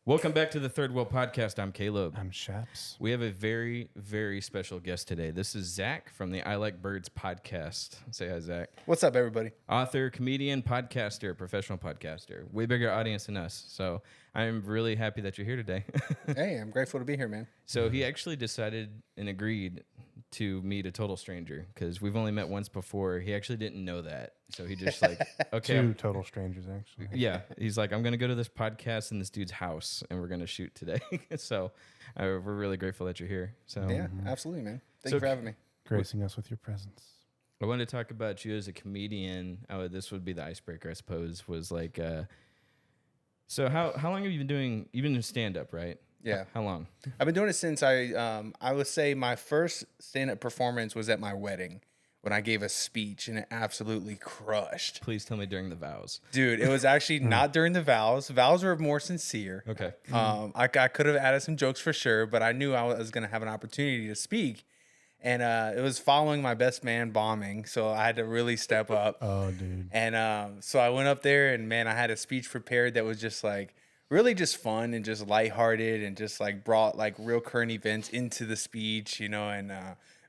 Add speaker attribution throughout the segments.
Speaker 1: Welcome back to the Third Wheel Podcast. I'm Caleb.
Speaker 2: I'm Shaps.
Speaker 1: We have a very, very special guest today. This is Zach from the I Like Birds podcast. Say hi, Zach.
Speaker 3: What's up, everybody?
Speaker 1: Author, comedian, podcaster, professional podcaster. Way bigger audience than us. So I'm really happy that you're here today.
Speaker 3: Hey, I'm grateful to be here, man.
Speaker 1: So he actually decided and agreed to meet a total stranger because we've only met once before. He actually didn't know that. So he just like, okay.
Speaker 2: Two total strangers, actually.
Speaker 1: Yeah. He's like, I'm going to go to this podcast in this dude's house and we're going to shoot today. So we're really grateful that you're here. So
Speaker 3: Yeah, absolutely, man. Thank
Speaker 1: So
Speaker 3: you for having me.
Speaker 2: Gracing us with your presence.
Speaker 1: I wanted to talk about you as a comedian. This would be the icebreaker, I suppose, was like, so how long have you been doing, you've been doing stand-up, right?
Speaker 3: Yeah.
Speaker 1: How long?
Speaker 3: I've been doing it since I would say my first stand-up performance was at my wedding when I gave a speech and it absolutely crushed.
Speaker 1: Please tell me during the vows.
Speaker 3: Dude, it was actually not during the vows. Vows were more sincere.
Speaker 1: Okay.
Speaker 3: I could have added some jokes for sure, but I knew I was going to have an opportunity to speak. And it was following my best man bombing, so I had to really step up.
Speaker 2: Oh, dude.
Speaker 3: And so I went up there and, man, I had a speech prepared that was just like really just fun and just lighthearted and just like brought like real current events into the speech, you know, and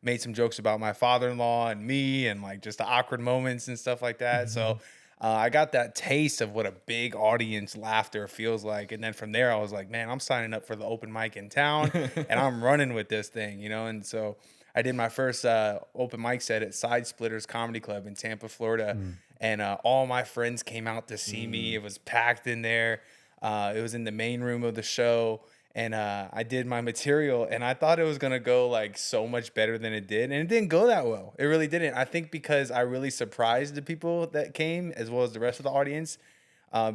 Speaker 3: made some jokes about my father-in-law and me and like just the awkward moments and stuff like that. So I got that taste of what a big audience laughter feels like. And then from there, I was like, man, I'm signing up for the open mic in town and I'm running with this thing, you know? And so I did my first open mic set at Side Splitters Comedy Club in Tampa, Florida. And all my friends came out to see me. It was packed in there. It was in the main room of the show. And I did my material, and I thought it was going to go like so much better than it did. And it didn't go that well. It really didn't. I think because I really surprised the people that came as well as the rest of the audience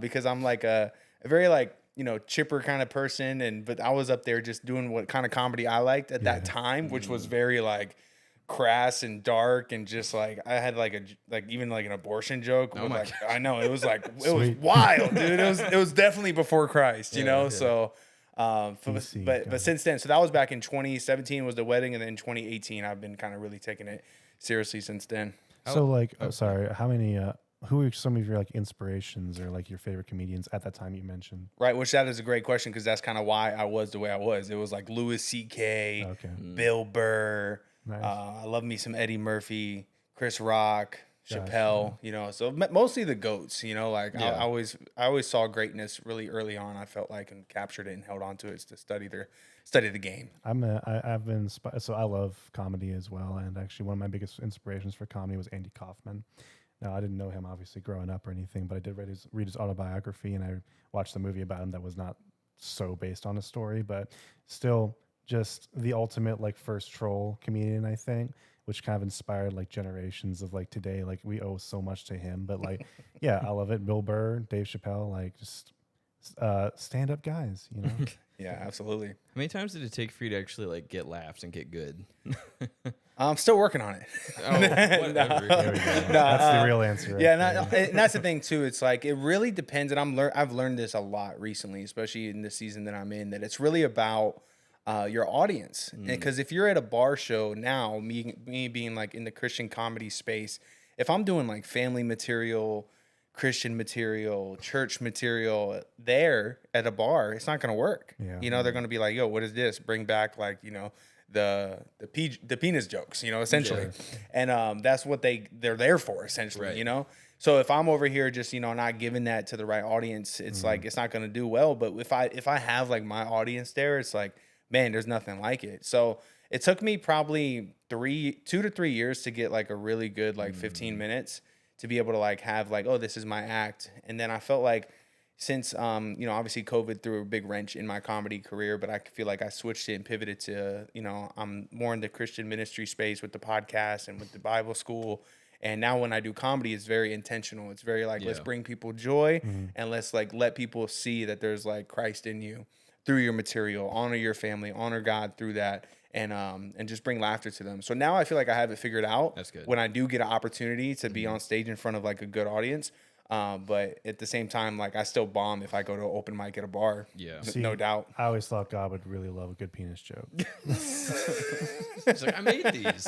Speaker 3: because I'm like a very like, you know, chipper kind of person. But I was up there just doing what kind of comedy I liked at that time, which was very like crass and dark and just like I had like even like an abortion joke.
Speaker 1: Oh my
Speaker 3: like, I know it was like it was wild, dude. It was definitely before Christ, you know. Yeah. So but since then, so that was back in 2017 was the wedding, and then in 2018 I've been kind of really taking it seriously since then.
Speaker 2: So like, sorry, how many? Who are some of your like inspirations or like your favorite comedians at that time you mentioned?
Speaker 3: Right, which that is a great question because that's kind of why I was the way I was. It was like Louis C.K., Bill Burr. Nice. I love me some Eddie Murphy, Chris Rock, Chappelle, you know, so mostly the GOATs, you know, like I always saw greatness really early on. I felt like and captured it and held on to it to study the game.
Speaker 2: I've been so I love comedy as well, and actually one of my biggest inspirations for comedy was Andy Kaufman. Now I didn't know him obviously growing up or anything, but I did read his autobiography, and I watched the movie about him that was not so based on a story, but still just the ultimate like first troll comedian, I think, which kind of inspired like generations of like today. Like we owe so much to him, but like, yeah, I love it. Bill Burr, Dave Chappelle, like just stand-up guys, you know?
Speaker 3: Yeah, absolutely.
Speaker 1: How many times did it take for you to actually like get laughs and get good?
Speaker 3: I'm still working on it.
Speaker 1: Oh, whatever.
Speaker 2: There we go. That's the real answer. Right?
Speaker 3: Yeah, and that's the thing too. It's like it really depends, and I've learned this a lot recently, especially in the season that I'm in. That it's really about your audience, because if you're at a bar show now, me being like in the Christian comedy space, if I'm doing like family material, Christian material, church material there at a bar, it's not going to work. Yeah. You know, they're going to be like, yo, what is this? Bring back like, you know, the penis jokes, you know, essentially. Yeah. And that's what they're there for, essentially, you know. So if I'm over here just, you know, not giving that to the right audience, it's like it's not going to do well. But if I have like my audience there, it's like, man, there's nothing like it. So it took me probably 2 to 3 years to get like a really good like 15 minutes to be able to like have like, oh, this is my act. And then I felt like since, you know, obviously COVID threw a big wrench in my comedy career, but I feel like I switched it and pivoted to, you know, I'm more in the Christian ministry space with the podcast and with the Bible school. And now when I do comedy, it's very intentional. It's very like, let's bring people joy and let's like let people see that there's like Christ in you through your material, honor your family, honor God through that, and just bring laughter to them. So now I feel like I have it figured out.
Speaker 1: That's good.
Speaker 3: When I do get an opportunity to be on stage in front of like a good audience, but at the same time, like I still bomb if I go to an open mic at a bar. Yeah, no doubt.
Speaker 2: I always thought God would really love a good penis joke.
Speaker 1: It's like I made these.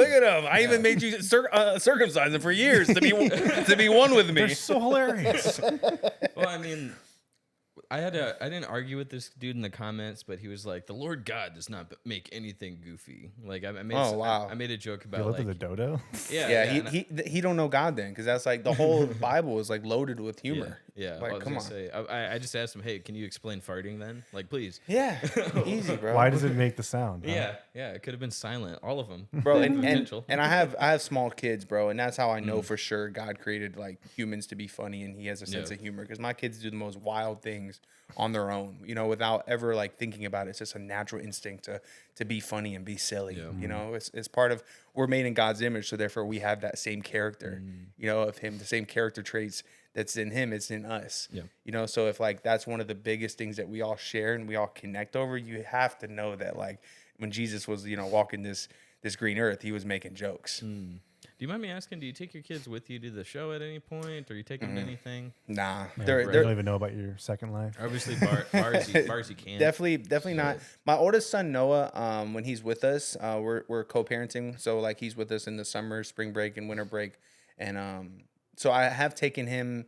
Speaker 3: Look at him. I even made you circumcise him for years to be one with me.
Speaker 2: They're so hilarious.
Speaker 1: Well, I mean, I didn't argue with this dude in the comments, but he was like, "The Lord God does not make anything goofy." Like I made, I made a joke about
Speaker 2: You lived
Speaker 1: like
Speaker 2: with a dodo.
Speaker 3: Yeah, he don't know God then, because that's like the whole Bible is like loaded with humor.
Speaker 1: Yeah,
Speaker 3: like come on.
Speaker 1: Say, I just asked him, "Hey, can you explain farting then? Like, please."
Speaker 3: Yeah, easy, bro.
Speaker 2: Why does it make the sound? Huh?
Speaker 1: Yeah, it could have been silent, all of them,
Speaker 3: bro? And
Speaker 1: potential.
Speaker 3: I have small kids, bro, and that's how I know for sure God created like humans to be funny, and He has a sense of humor, because my kids do the most wild things on their own, you know, without ever like thinking about it. It's just a natural instinct to be funny and be silly. You know, it's part of, we're made in God's image, so therefore we have that same character, you know, of Him, the same character traits that's in Him, it's in us. You know, so if like that's one of the biggest things that we all share and we all connect over, you have to know that like when Jesus was, you know, walking this green earth, He was making jokes.
Speaker 1: Do you mind me asking, do you take your kids with you to the show at any point, or you take them to anything?
Speaker 3: Nah,
Speaker 2: Yeah,
Speaker 3: they
Speaker 2: don't even know about your second life.
Speaker 1: Obviously, bars you can.
Speaker 3: Definitely not. My oldest son Noah, when he's with us, we're co-parenting. So like he's with us in the summer, spring break, and winter break, and so I have taken him.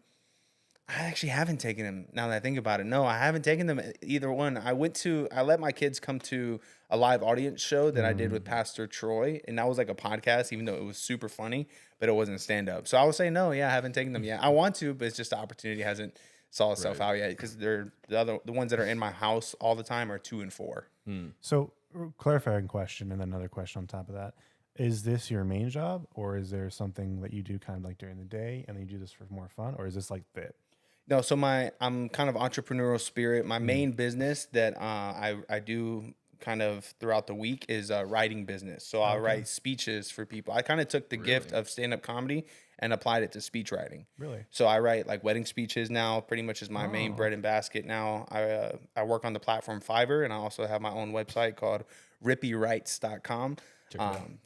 Speaker 3: I actually haven't taken him, now that I think about it. No, I haven't taken them either one. I let my kids come to a live audience show that I did with Pastor Troy, and that was like a podcast, even though it was super funny, but it wasn't stand up. So I would say no, I haven't taken them yet. I want to, but it's just the opportunity hasn't saw itself out yet, because they're the ones that are in my house all the time are 2 and 4.
Speaker 2: So, clarifying question, and then another question on top of that. Is this your main job, or is there something that you do kind of like during the day and then you do this for more fun, or is this like it?
Speaker 3: No, so I'm kind of entrepreneurial spirit. My main business that I do kind of throughout the week is a writing business. So I write speeches for people. I kind of took the gift of stand-up comedy and applied it to speech writing.
Speaker 2: Really?
Speaker 3: So I write like wedding speeches now, pretty much is my main bread and basket now. I work on the platform Fiverr, and I also have my own website called rippywrites.com.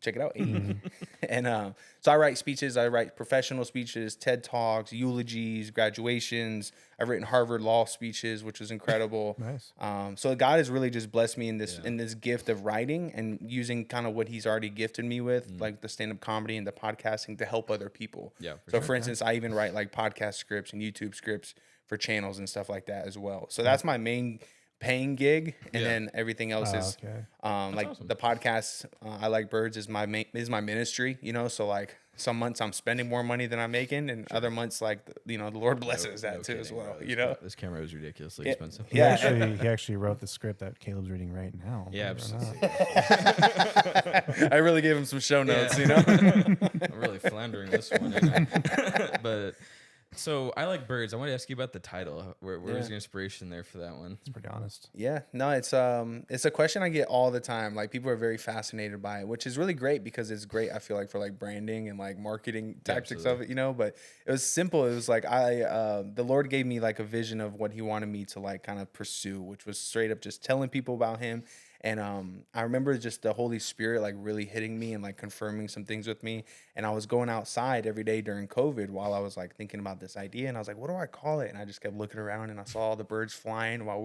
Speaker 3: Check it out. And so I write speeches. I write professional speeches, TED Talks, eulogies, graduations. I've written Harvard Law speeches, which was incredible.
Speaker 2: Nice.
Speaker 3: So God has really just blessed me in this gift of writing and using kind of what He's already gifted me with, like the stand-up comedy and the podcasting, to help other people.
Speaker 1: Yeah.
Speaker 3: For instance, I even write like podcast scripts and YouTube scripts for channels and stuff like that as well. So that's my main paying gig, and then everything else is like awesome. The podcast I Like Birds is my ministry, you know. So like some months I'm spending more money than I'm making, and other months like the Lord blesses that too as well, you know.
Speaker 1: This camera is ridiculously expensive.
Speaker 2: He actually wrote the script that Caleb's reading right now.
Speaker 1: Yeah, absolutely.
Speaker 3: I really gave him some show notes, you know.
Speaker 1: I'm really floundering this one, but. So I Like Birds. I want to ask you about the title. Where was your inspiration there for that one?
Speaker 2: It's pretty honest.
Speaker 3: Yeah, no, it's a question I get all the time. Like people are very fascinated by it, which is really great, because it's great. I feel like for like branding and like marketing tactics of it, you know. But it was simple. It was like the Lord gave me like a vision of what He wanted me to like kind of pursue, which was straight up just telling people about Him. And I remember just the Holy Spirit like really hitting me and like confirming some things with me. And I was going outside every day during COVID while I was like thinking about this idea. And I was like, what do I call it? And I just kept looking around, and I saw all the birds flying while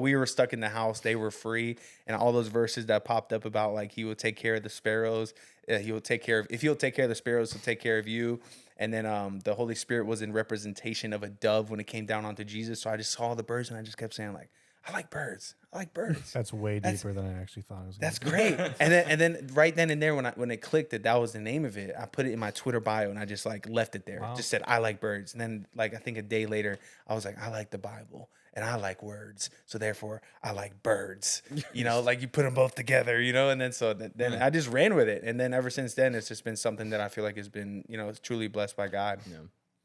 Speaker 3: we were stuck in the house. They were free. And all those verses that popped up about like He will take care of the sparrows. If He'll take care of the sparrows, He'll take care of you. And then the Holy Spirit was in representation of a dove when it came down onto Jesus. So I just saw the birds, and I just kept saying like, I like birds. I like birds.
Speaker 2: That's way deeper than I actually thought it was.
Speaker 3: That's great. And then right then and there, when it clicked that was the name of it, I put it in my Twitter bio, and I just like left it there. Wow. Just said I like birds. And then like I think a day later, I was like, I like the Bible and I like words, so therefore I like birds. You know, like you put them both together. You know, and then then I just ran with it. And then ever since then, it's just been something that I feel like has been truly blessed by God.
Speaker 1: Yeah,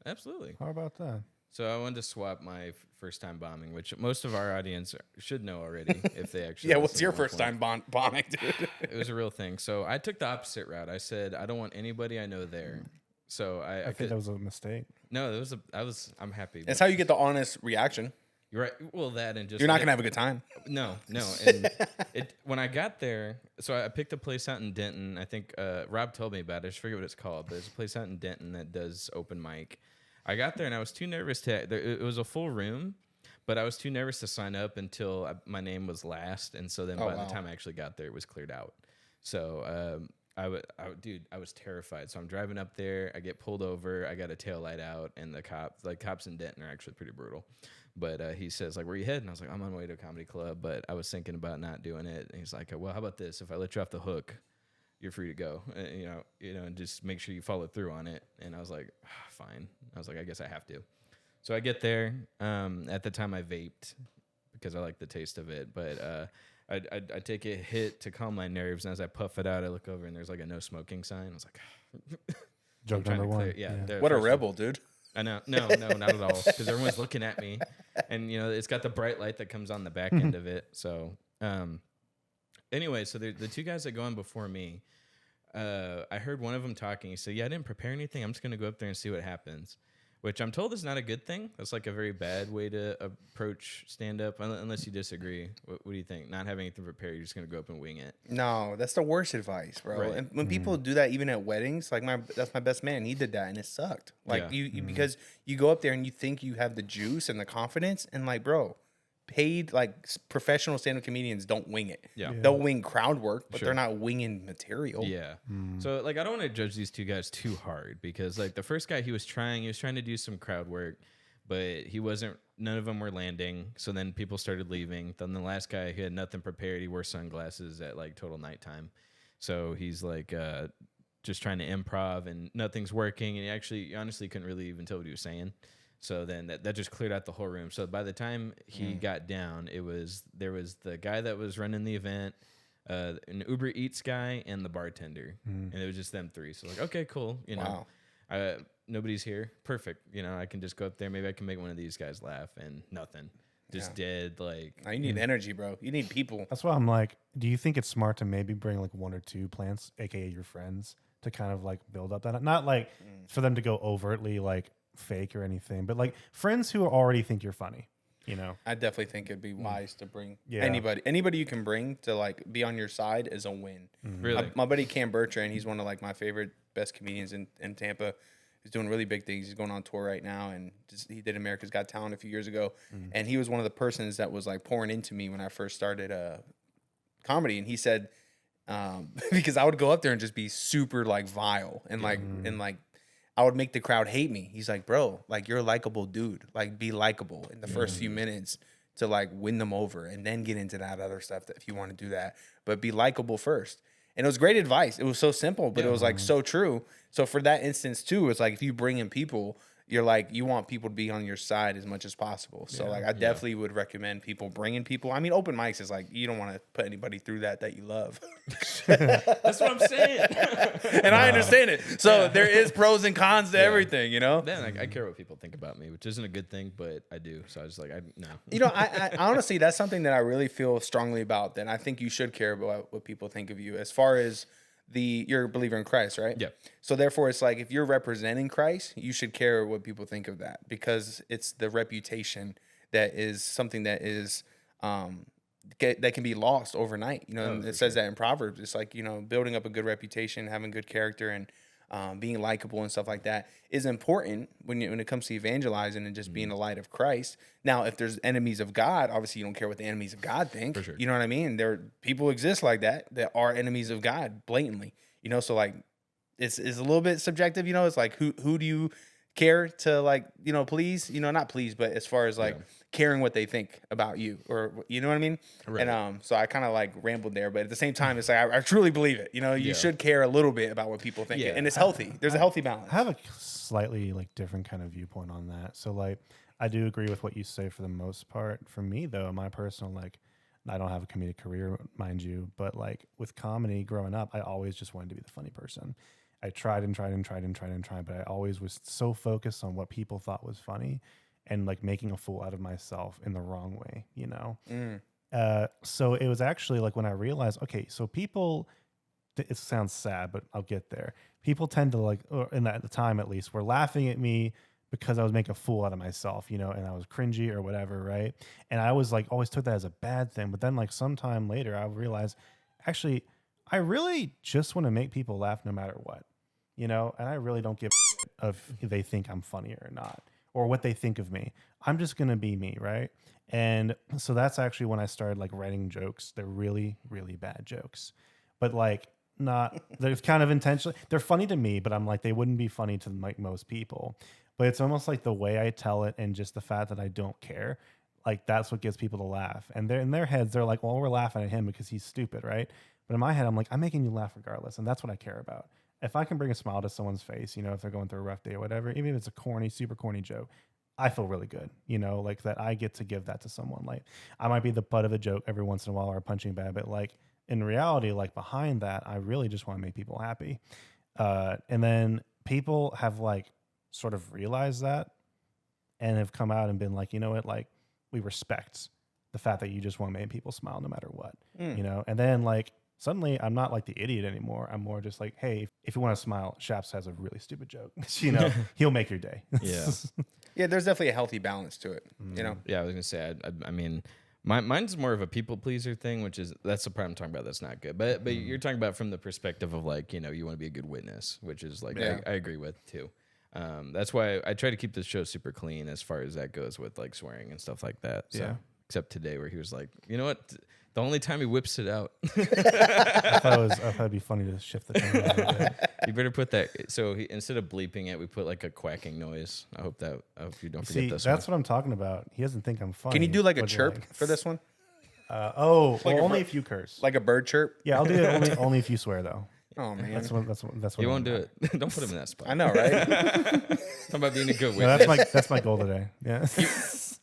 Speaker 1: absolutely.
Speaker 2: How about that?
Speaker 1: So I wanted to swap my first time bombing, which most of our audience should know already if they actually.
Speaker 3: Yeah, what's your first time bombing, dude?
Speaker 1: It was a real thing. So I took the opposite route. I said I don't want anybody I know there. So I
Speaker 2: think that was a mistake.
Speaker 1: No, I'm happy.
Speaker 3: That's how you get the honest reaction.
Speaker 1: You're right. Well, that and just
Speaker 3: you're not gonna have a good time.
Speaker 1: No. And when I got there, so I picked a place out in Denton. I think Rob told me about it. I just forget what it's called. But there's a place out in Denton that does open mic. I got there and I was too nervous to. It was a full room, but I was too nervous to sign up until my name was last. And so then by the time I actually got there, it was cleared out. So dude, I was terrified. So I'm driving up there. I get pulled over. I got a tail light out, and the cops in Denton are actually pretty brutal. But he says, like, where you heading? I was like, I'm on my way to a comedy club, but I was thinking about not doing it. And he's like, well, how about this? If I let you off the hook, you're free to go. And just make sure you follow through on it. And I was like, fine. I was like, I guess I have to. So I get there. At the time, I vaped because I like the taste of it, but I take a hit to calm my nerves, and as I puff it out, I look over and there's like a no smoking sign. I was like,
Speaker 2: joke number one.
Speaker 3: What a rebel, dude.
Speaker 1: I know. No, not at all. Because everyone's looking at me, and it's got the bright light that comes on the back end of it. So, anyway, so the two guys that go on before me, I heard one of them talking. He said, "Yeah, I didn't prepare anything. I'm just gonna go up there and see what happens." Which I'm told is not a good thing. That's like a very bad way to approach stand-up, unless you disagree. What do you think? Not having anything prepared, you're just going to go up and wing it.
Speaker 3: No, that's the worst advice, bro.
Speaker 1: Right.
Speaker 3: And when people do that, even at weddings, like that's my best man. He did that, and it sucked. Like you because you go up there and you think you have the juice and the confidence, and like, bro, paid like professional stand-up comedians don't wing it.
Speaker 1: Yeah.
Speaker 3: They'll wing crowd work, but
Speaker 1: Sure.
Speaker 3: they're not winging material.
Speaker 1: Yeah. So like, I don't want to judge these two guys too hard, because like the first guy, he was trying to do some crowd work, but none of them were landing. So then people started leaving. Then the last guy, he had nothing prepared. He wore sunglasses at like total nighttime. So he's like, just trying to improv, and nothing's working. And he honestly couldn't really even tell what he was saying. So then that just cleared out the whole room. So by the time he got down, there was the guy that was running the event, an Uber Eats guy, and the bartender, and it was just them three. So like, okay, cool.
Speaker 3: Wow.
Speaker 1: Nobody's here. Perfect. I can just go up there. Maybe I can make one of these guys laugh, and nothing. Just dead. Like,
Speaker 3: Now you need energy, bro. You need people.
Speaker 2: That's why I'm like, do you think it's smart to maybe bring like one or two plants, aka your friends, to kind of like build up that, not like for them to go overtly like fake or anything, but like friends who already think you're funny,
Speaker 3: I definitely think it'd be wise to bring
Speaker 2: Yeah.
Speaker 3: anybody you can bring to like be on your side is a win.
Speaker 1: really.
Speaker 3: My buddy Cam Bertrand, he's one of like my favorite best comedians in Tampa. He's doing really big things. He's going on tour right now, and he did America's Got Talent a few years ago. And he was one of the persons that was like pouring into me when I first started comedy. And he said, because I would go up there and just be super like vile and like I would make the crowd hate me. He's like, bro, like you're a likable dude. Like be likable in the first few minutes to like win them over, and then get into that other stuff if you want to do that. But be likable first. And it was great advice. It was so simple, but it was like so true. So for that instance too, it's like if you bring in people, you're like, you want people to be on your side as much as possible. So like I definitely would recommend people bringing people. I mean, open mics is like, you don't want to put anybody through that you love.
Speaker 1: That's what I'm saying.
Speaker 3: And I understand it. So there is pros and cons to everything,
Speaker 1: Then I care what people think about me, which isn't a good thing, but I do. So I was like, no.
Speaker 3: I honestly, that's something that I really feel strongly about. That I think you should care about what people think of you. As far as you're a believer in Christ, right?
Speaker 1: Yeah.
Speaker 3: So therefore, it's like if you're representing Christ, you should care what people think of that, because it's the reputation that is something that is that can be lost overnight. And it says that in Proverbs. It's like building up a good reputation, having good character, and being likable and stuff like that is important when it comes to evangelizing and just being the light of Christ. Now, if there's enemies of God, obviously you don't care what the enemies of God think.
Speaker 1: For sure.
Speaker 3: You know what I mean? People exist like that are enemies of God blatantly. So like it's a little bit subjective. It's like who do you care to like please? Not please, but as far as like caring what they think about you, or you know what I mean?
Speaker 1: Right.
Speaker 3: And so I kind of like rambled there, but at the same time, it's like I truly believe it. You should care a little bit about what people think, and it's healthy. There's a healthy balance.
Speaker 2: I have a slightly like different kind of viewpoint on that. So like I do agree with what you say for the most part. For me though, my personal like, I don't have a comedic career, mind you, but like with comedy growing up, I always just wanted to be the funny person. I tried, but I always was so focused on what people thought was funny and like making a fool out of myself in the wrong way, So it was actually like when I realized, okay, so people, it sounds sad, but I'll get there. People tend to like, or at the time at least, were laughing at me because I was making a fool out of myself, and I was cringy or whatever, right? And I was like, always took that as a bad thing. But then like sometime later, I realized, actually, I really just want to make people laugh no matter what, and I really don't give a shit if they think I'm funny or not, or what they think of me. I'm just going to be me, right? And so that's actually when I started like writing jokes. They're really, really bad jokes. But like not. They're kind of intentionally. They're funny to me, but I'm like they wouldn't be funny to like most people. But it's almost like the way I tell it and just the fact that I don't care. Like that's what gets people to laugh. And they're in their heads, they're like, well, we're laughing at him because he's stupid, right? But in my head, I'm like, I'm making you laugh regardless, and that's what I care about. If I can bring a smile to someone's face, if they're going through a rough day or whatever, even if it's a corny, super corny joke, I feel really good, like that I get to give that to someone. Like I might be the butt of a joke every once in a while or a punching bag, but like in reality, like behind that, I really just want to make people happy. And then people have like sort of realized that and have come out and been like, you know what, like we respect the fact that you just want to make people smile no matter what, and then like, suddenly, I'm not like the idiot anymore. I'm more just like, hey, if you want to smile, Shaps has a really stupid joke. He'll make your day.
Speaker 1: Yeah.
Speaker 3: Yeah, there's definitely a healthy balance to it,
Speaker 1: Yeah, I was going to say, I mean, mine's more of a people pleaser thing, that's the part I'm talking about. That's not good. But you're talking about from the perspective of like, you want to be a good witness, which is like, I agree with too. That's why I try to keep this show super clean as far as that goes with like swearing and stuff like that. So,
Speaker 2: yeah.
Speaker 1: Except today where he was like, you know what? The only time he whips it out.
Speaker 2: I thought it'd be funny to shift the tone a little bit.
Speaker 1: You better put that. So instead of bleeping it, we put like a quacking noise. I hope you don't forget this.
Speaker 2: That's what I'm talking about. He doesn't think I'm funny.
Speaker 3: Can you do like a chirp for this one?
Speaker 2: Only if you curse.
Speaker 3: Like a bird chirp?
Speaker 2: Yeah, I'll do it only if you swear though.
Speaker 3: Oh man,
Speaker 2: that's what
Speaker 1: you won't do it. Don't put him in that spot.
Speaker 3: I know, right?
Speaker 1: Talking about being a good witness.
Speaker 2: No, that's my goal today. Yeah.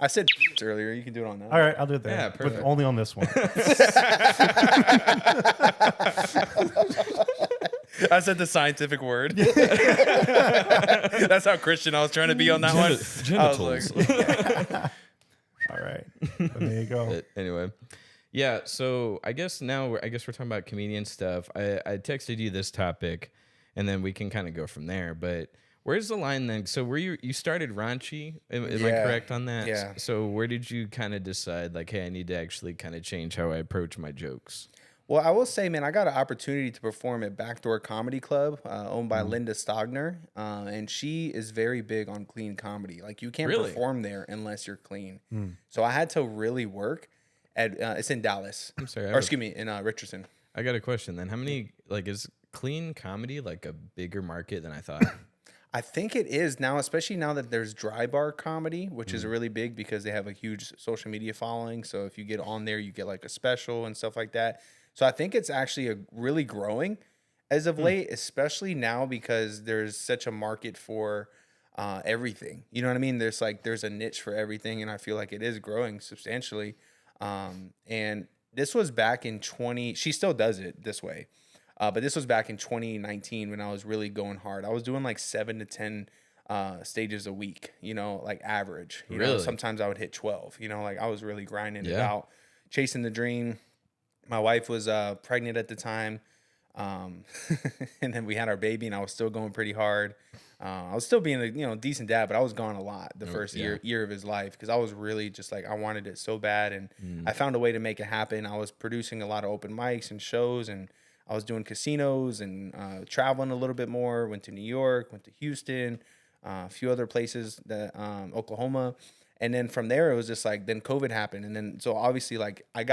Speaker 3: I said earlier. You can do it on that.
Speaker 2: All right, I'll do it there.
Speaker 1: Yeah, perfect.
Speaker 2: But only on this one.
Speaker 3: I said the scientific word. That's how Christian I was trying to be on that one.
Speaker 1: Genitals.
Speaker 2: All right. But there you go.
Speaker 1: But anyway. Yeah, so I guess we're talking about comedian stuff. I texted you this topic, and then we can kind of go from there. But where's the line then? So you started raunchy? Am I correct on that?
Speaker 3: Yeah.
Speaker 1: So where did you kind of decide like, hey, I need to actually kind of change how I approach my jokes?
Speaker 3: Well, I will say, man, I got an opportunity to perform at Backdoor Comedy Club, owned by Linda Stogner, and she is very big on clean comedy. Like you can't perform there unless you're clean. So I had to really work. It's in Dallas.
Speaker 1: I'm sorry.
Speaker 3: In Richardson.
Speaker 1: I got a question then. How many, like, is clean comedy like a bigger market than I thought?
Speaker 3: I think it is now, especially now that there's dry bar comedy, which is really big because they have a huge social media following. So if you get on there, you get like a special and stuff like that. So I think it's actually really growing as of late, especially now because there's such a market for everything. You know what I mean? There's a niche for everything, and I feel like it is growing substantially. And this was back in she still does it this way. But this was back in 2019 when I was really going hard. I was doing like 7 to 10 stages a week, like average.
Speaker 1: Really?
Speaker 3: Sometimes I would hit 12, like I was really grinding it out, chasing the dream. My wife was pregnant at the time. And then we had our baby and I was still going pretty hard. I was still being a decent dad, but I was gone a lot the first year of his life because I was really just like I wanted it so bad, and I found a way to make it happen. I was producing a lot of open mics and shows, and I was doing casinos and traveling a little bit more. Went to New York, went to Houston, a few other places, Oklahoma, and then from there it was just like then COVID happened, and then so obviously like I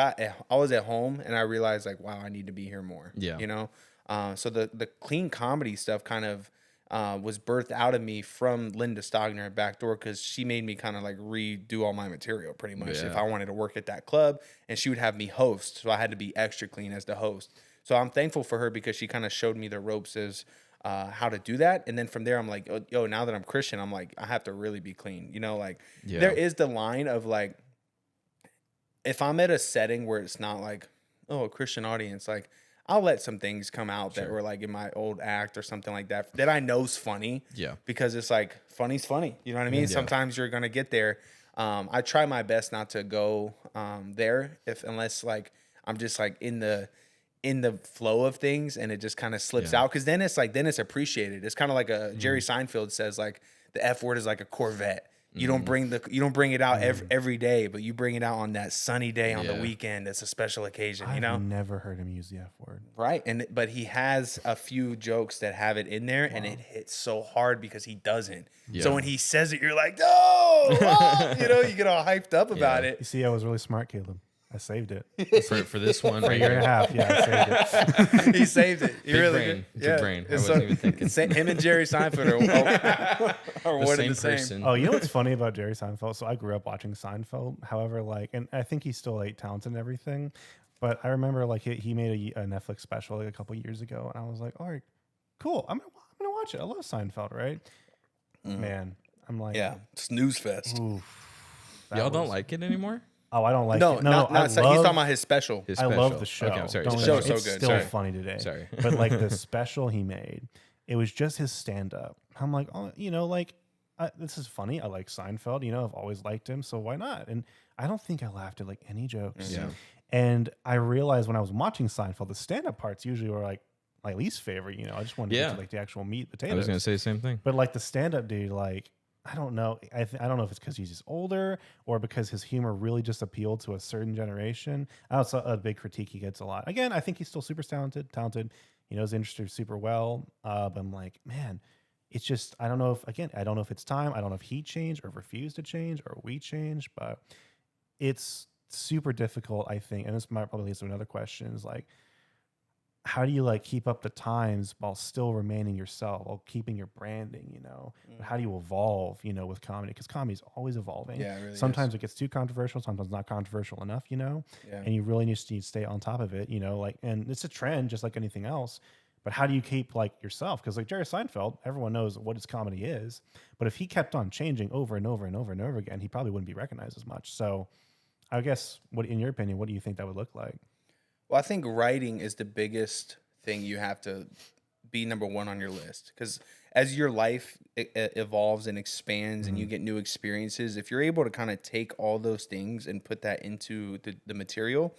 Speaker 3: was at home and I realized like wow, I need to be here more. So the clean comedy stuff kind of was birthed out of me from Linda Stogner at Backdoor because she made me kind of like redo all my material pretty much if I wanted to work at that club, and she would have me host, so I had to be extra clean as the host. So I'm thankful for her because she kind of showed me the ropes as how to do that, and then from there I'm like, yo, now that I'm Christian, I'm like I have to really be clean. There is the line of like if I'm at a setting where it's not like a Christian audience, like I'll let some things come out that were like in my old act or something like that I know's funny. Yeah. Because it's like funny's funny. You know what I mean? Yeah. Sometimes you're gonna get there. I try my best not to go there unless like I'm just like in the flow of things and it just kind of slips out. Cause then it's appreciated. It's kind of like Jerry Seinfeld says, like the F word is like a Corvette. You don't bring it out every day, but you bring it out on that sunny day on the weekend. It's a special occasion,
Speaker 2: I've never heard him use the F word.
Speaker 3: Right, but he has a few jokes that have it in there, and it hits so hard because he doesn't. Yeah. So when he says it, you're like, no, you get all hyped up about it.
Speaker 2: You see, I was really smart, Caleb. I saved it.
Speaker 1: for this one
Speaker 2: For a
Speaker 1: right
Speaker 2: year and a
Speaker 1: here.
Speaker 2: half. Yeah, I saved it.
Speaker 3: He saved it. He
Speaker 1: Big
Speaker 3: really
Speaker 1: brain.
Speaker 3: did.
Speaker 1: Big brain. I wasn't even thinking.
Speaker 3: Him and Jerry Seinfeld are
Speaker 1: The
Speaker 3: one
Speaker 1: same
Speaker 3: and the same.
Speaker 1: person.
Speaker 2: Oh, you know what's funny about Jerry Seinfeld? So I grew up watching Seinfeld. However, like, and I think he's still like talented and everything. But I remember like he made a Netflix special like a couple years ago, and I was like, all right, cool. I'm gonna watch it. I love Seinfeld, right? Man, I'm like,
Speaker 3: Yeah, snooze fest.
Speaker 2: oof, that
Speaker 1: Y'all don't
Speaker 2: was-
Speaker 1: like it anymore?
Speaker 2: Oh, I don't like
Speaker 3: No,
Speaker 2: it.
Speaker 3: not
Speaker 2: I
Speaker 3: he's talking
Speaker 2: love-
Speaker 3: about his special.
Speaker 1: His
Speaker 2: I
Speaker 1: special.
Speaker 2: love the show.
Speaker 1: Okay, I'm sorry.
Speaker 2: Don't
Speaker 1: his
Speaker 2: get me
Speaker 3: show's
Speaker 2: wrong,
Speaker 3: so good.
Speaker 2: It's still
Speaker 3: Sorry.
Speaker 2: funny today.
Speaker 1: Sorry.
Speaker 2: But like the special he made, it was just his stand up. I'm like, oh, like this is funny. I like Seinfeld. I've always liked him, so why not? And I don't think I laughed at like any jokes.
Speaker 1: Yeah.
Speaker 2: And I realized when I was watching Seinfeld, the stand up parts usually were like my least favorite. I just wanted to get to like the actual meat potatoes.
Speaker 1: I was gonna say the same thing.
Speaker 2: But like the stand up dude, like I don't know. I don't know if it's because he's just older or because his humor really just appealed to a certain generation. That's a big critique he gets a lot. Again, I think he's still super talented. He knows the industry super well. But I'm like, man, it's just I don't know if it's time. I don't know if he changed or refused to change or we changed. But it's super difficult, I think. And this might probably lead to another question: is like, how do you like keep up the times while still remaining yourself, while keeping your branding, How do you evolve, with comedy? Because comedy's always evolving.
Speaker 3: Yeah, it really
Speaker 2: sometimes it gets too controversial, sometimes not controversial enough,
Speaker 3: Yeah.
Speaker 2: and you really need to stay on top of it, and it's a trend just like anything else. But how do you keep like yourself? Because like Jerry Seinfeld, everyone knows what his comedy is, but if he kept on changing over and over and over and over again, he probably wouldn't be recognized as much. So I guess in your opinion, what do you think that would look like?
Speaker 3: Well, I think writing is the biggest thing you have to be number one on your list, because as your life evolves and expands and you get new experiences, if you're able to kind of take all those things and put that into the material,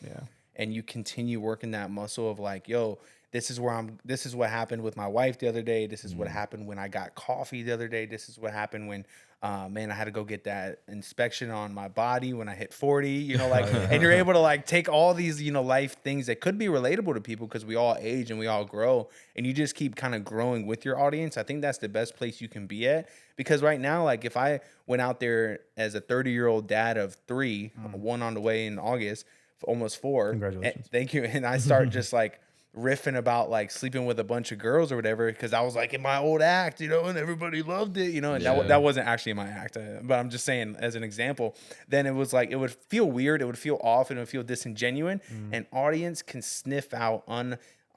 Speaker 3: and you continue working that muscle of like, yo, this is what happened with my wife the other day. This is what happened when I got coffee the other day. This is what happened when, I had to go get that inspection on my body when I hit 40, and you're able to like take all these, life things that could be relatable to people because we all age and we all grow, and you just keep kind of growing with your audience. I think that's the best place you can be at, because right now, like if I went out there as a 30-year-old dad of 3, one on the way in August, almost 4.
Speaker 2: Congratulations.
Speaker 3: Thank you. And I start just like riffing about like sleeping with a bunch of girls or whatever, because I was like in my old act, and everybody loved it, and that wasn't actually my act, but I'm just saying as an example. Then it was like it would feel weird, it would feel off, and it would feel disingenuine. An audience can sniff out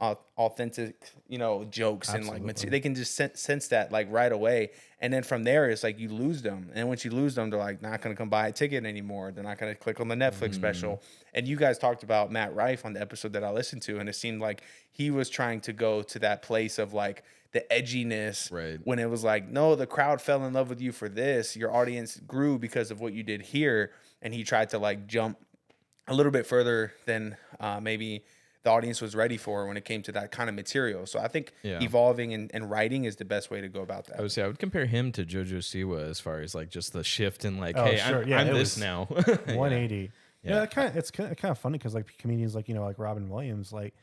Speaker 3: authentic, jokes. Absolutely. And like material. They can just sense that like right away. And then from there, it's like you lose them. And once you lose them, they're like not going to come buy a ticket anymore. They're not going to click on the Netflix special. And you guys talked about Matt Rife on the episode that I listened to, and it seemed like he was trying to go to that place of like the edginess,
Speaker 1: right?
Speaker 3: When it was like, no, the crowd fell in love with you for this. Your audience grew because of what you did here. And he tried to like jump a little bit further than maybe the audience was ready for when it came to that kind of material. So I think evolving and writing is the best way to go about that.
Speaker 1: I would compare him to JoJo Siwa as far as like just the shift in like,
Speaker 2: sure.
Speaker 1: I'm this now.
Speaker 2: 180.
Speaker 1: Yeah.
Speaker 2: It's kind of funny because like comedians like like Robin Williams, like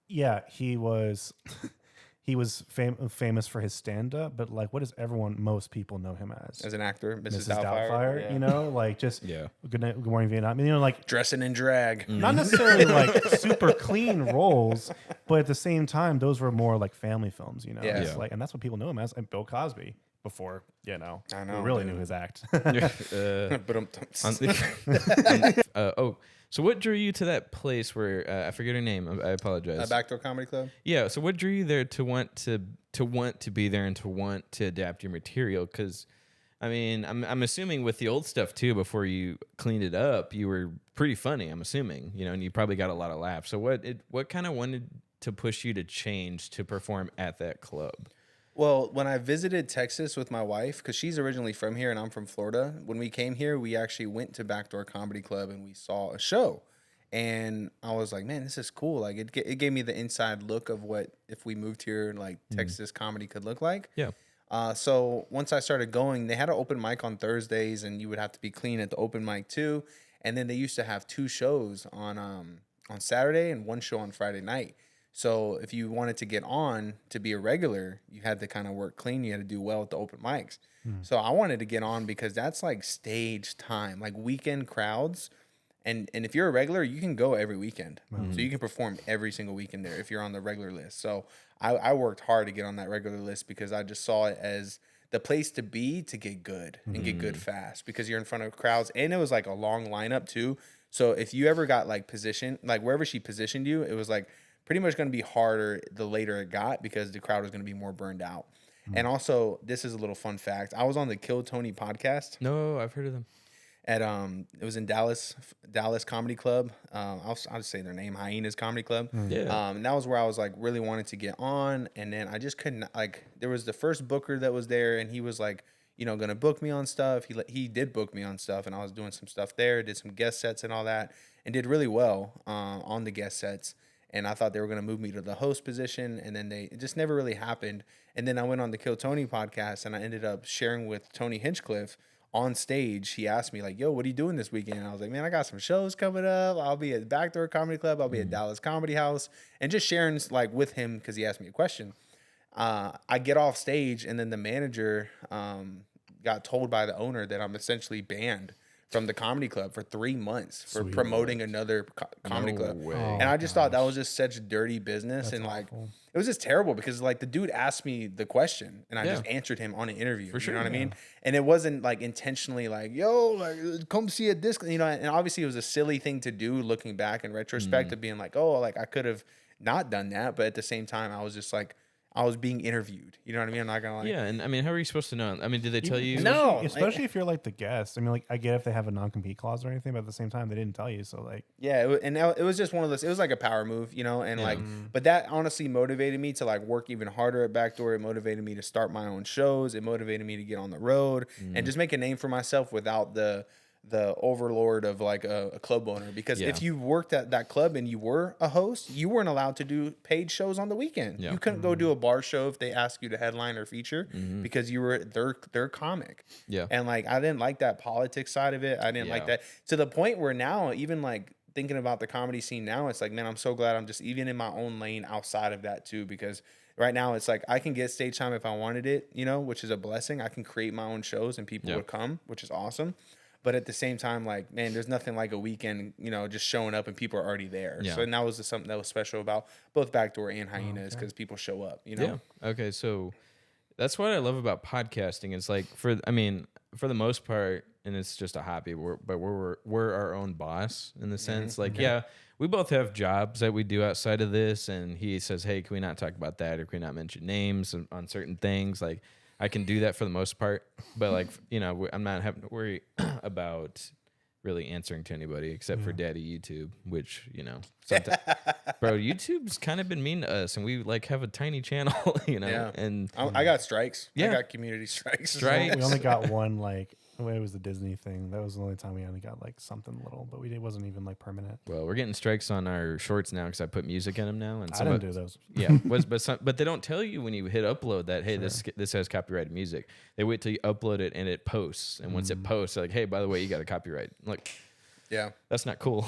Speaker 2: he was he was famous for his stand-up, but like what does most people know him as
Speaker 3: an actor? Mrs.
Speaker 2: Doubtfire,
Speaker 3: yeah.
Speaker 2: like just good morning Vietnam, like
Speaker 3: dressing in drag,
Speaker 2: not necessarily like super clean roles, but at the same time those were more like family films, It's like, and that's what people know him as. And Bill Cosby before, I know, we really knew his act.
Speaker 1: So what drew you to that place where I forget her name? I apologize.
Speaker 3: Backdoor Comedy Club.
Speaker 1: Yeah. So what drew you there to want to be there and to want to adapt your material? Because I mean, I'm assuming with the old stuff too. Before you cleaned it up, you were pretty funny. I'm assuming, and you probably got a lot of laughs. So what kind of wanted to push you to change to perform at that club?
Speaker 3: Well, when I visited Texas with my wife, because she's originally from here and I'm from Florida, when we came here, we actually went to Backdoor Comedy Club and we saw a show. And I was like, man, this is cool. Like it gave me the inside look of what if we moved here, like Texas comedy could look like.
Speaker 1: Yeah.
Speaker 3: So once I started going, they had an open mic on Thursdays, and you would have to be clean at the open mic too. And then they used to have 2 shows on Saturday and 1 show on Friday night. So if you wanted to get on to be a regular, you had to kind of work clean. You had to do well at the open mics. So I wanted to get on because that's like stage time, like weekend crowds. And if you're a regular, you can go every weekend. So you can perform every single weekend there if you're on the regular list. So I worked hard to get on that regular list because I just saw it as the place to be to get good and get good fast because you're in front of crowds. And it was like a long lineup too. So if you ever got like positioned, like wherever she positioned you, it was like pretty much going to be harder the later it got because the crowd was going to be more burned out. And also, this is a little fun fact. I was on the Kill Tony podcast.
Speaker 1: No, I've heard of them.
Speaker 3: At it was in Dallas Comedy Club. I'll just say their name, Hyenas Comedy Club.
Speaker 1: Yeah.
Speaker 3: And that was where I was like really wanted to get on, and then I just couldn't like. There was the first booker that was there, and he was like, gonna book me on stuff. He did book me on stuff, and I was doing some stuff there, did some guest sets and all that, and did really well on the guest sets. And I thought they were gonna move me to the host position, and then it just never really happened. And then I went on the Kill Tony podcast, and I ended up sharing with Tony Hinchcliffe. On stage, he asked me like, "Yo, what are you doing this weekend?" And I was like, "Man, I got some shows coming up. I'll be at Backdoor Comedy Club. I'll be at Dallas Comedy House," and just sharing like with him because he asked me a question. I get off stage, and then the manager got told by the owner that I'm essentially banned from the comedy club for 3 months for promoting another comedy club.
Speaker 1: Way.
Speaker 3: And I just thought that was just such dirty business.
Speaker 2: That's
Speaker 3: and like,
Speaker 2: awful.
Speaker 3: it was just terrible because like the dude asked me the question and I
Speaker 1: Yeah.
Speaker 3: just answered him on an interview.
Speaker 1: For sure,
Speaker 3: You know what I
Speaker 1: yeah.
Speaker 3: mean? And it wasn't like intentionally like, yo, like come see a disc, and obviously it was a silly thing to do looking back in retrospect of being like, oh, like I could have not done that. But at the same time, I was just like, I was being interviewed. You know what I mean? I'm not gonna like.
Speaker 1: Yeah, and I mean, how are you supposed to know? I mean, did they tell you?
Speaker 3: No.
Speaker 2: Especially if you're like the guest. I mean, like I get if they have a non-compete clause or anything, but at the same time, they didn't tell you. So like,
Speaker 3: Yeah, it was just one of those. It was like a power move, and like, but that honestly motivated me to like work even harder at Backdoor. It motivated me to start my own shows. It motivated me to get on the road and just make a name for myself without the overlord of like a club owner. Because
Speaker 1: Yeah.
Speaker 3: if you worked at that club and you were a host, you weren't allowed to do paid shows on the weekend.
Speaker 1: Yeah.
Speaker 3: You couldn't go do a bar show if they asked you to headline or feature because you were their comic.
Speaker 1: Yeah.
Speaker 3: And like I didn't like that politics side of it. I didn't like
Speaker 1: Yeah.
Speaker 3: that to the point where now even like thinking about the comedy scene now, it's like, man, I'm so glad I'm just even in my own lane outside of that too, because right now it's like I can get stage time if I wanted it, which is a blessing. I can create my own shows and people
Speaker 1: Yeah.
Speaker 3: would come, which is awesome. But at the same time, like, man, there's nothing like a weekend, just showing up and people are already there.
Speaker 1: Yeah.
Speaker 3: So and that was just something that was special about both Backdoor and Hyenas because people show up,
Speaker 1: Yeah. Okay. So that's what I love about podcasting. Is like for the most part, and it's just a hobby. We're our own boss in the sense. Like, yeah, we both have jobs that we do outside of this, and he says, "Hey, can we not talk about that, or can we not mention names on certain things?" Like, I can do that for the most part, but like, I'm not having to worry about really answering to anybody except for Daddy YouTube, which sometimes, bro, YouTube's kind of been mean to us, and we like have a tiny channel,
Speaker 3: Yeah.
Speaker 1: and
Speaker 3: I got strikes. I
Speaker 1: Yeah.
Speaker 3: got community strikes.
Speaker 1: Strikes.
Speaker 2: we only got one like. It was the Disney thing. That was the only time we only got like something little, but it wasn't even like permanent.
Speaker 1: well, we're getting strikes on our shorts now because I put music in them now, and
Speaker 2: I didn't do those.
Speaker 1: Yeah, but they don't tell you when you hit upload that hey this has copyrighted music. They wait till you upload it and it posts, and once it posts, they're like, hey, by the way, you got a copyright. Like,
Speaker 3: Yeah.
Speaker 1: that's not cool.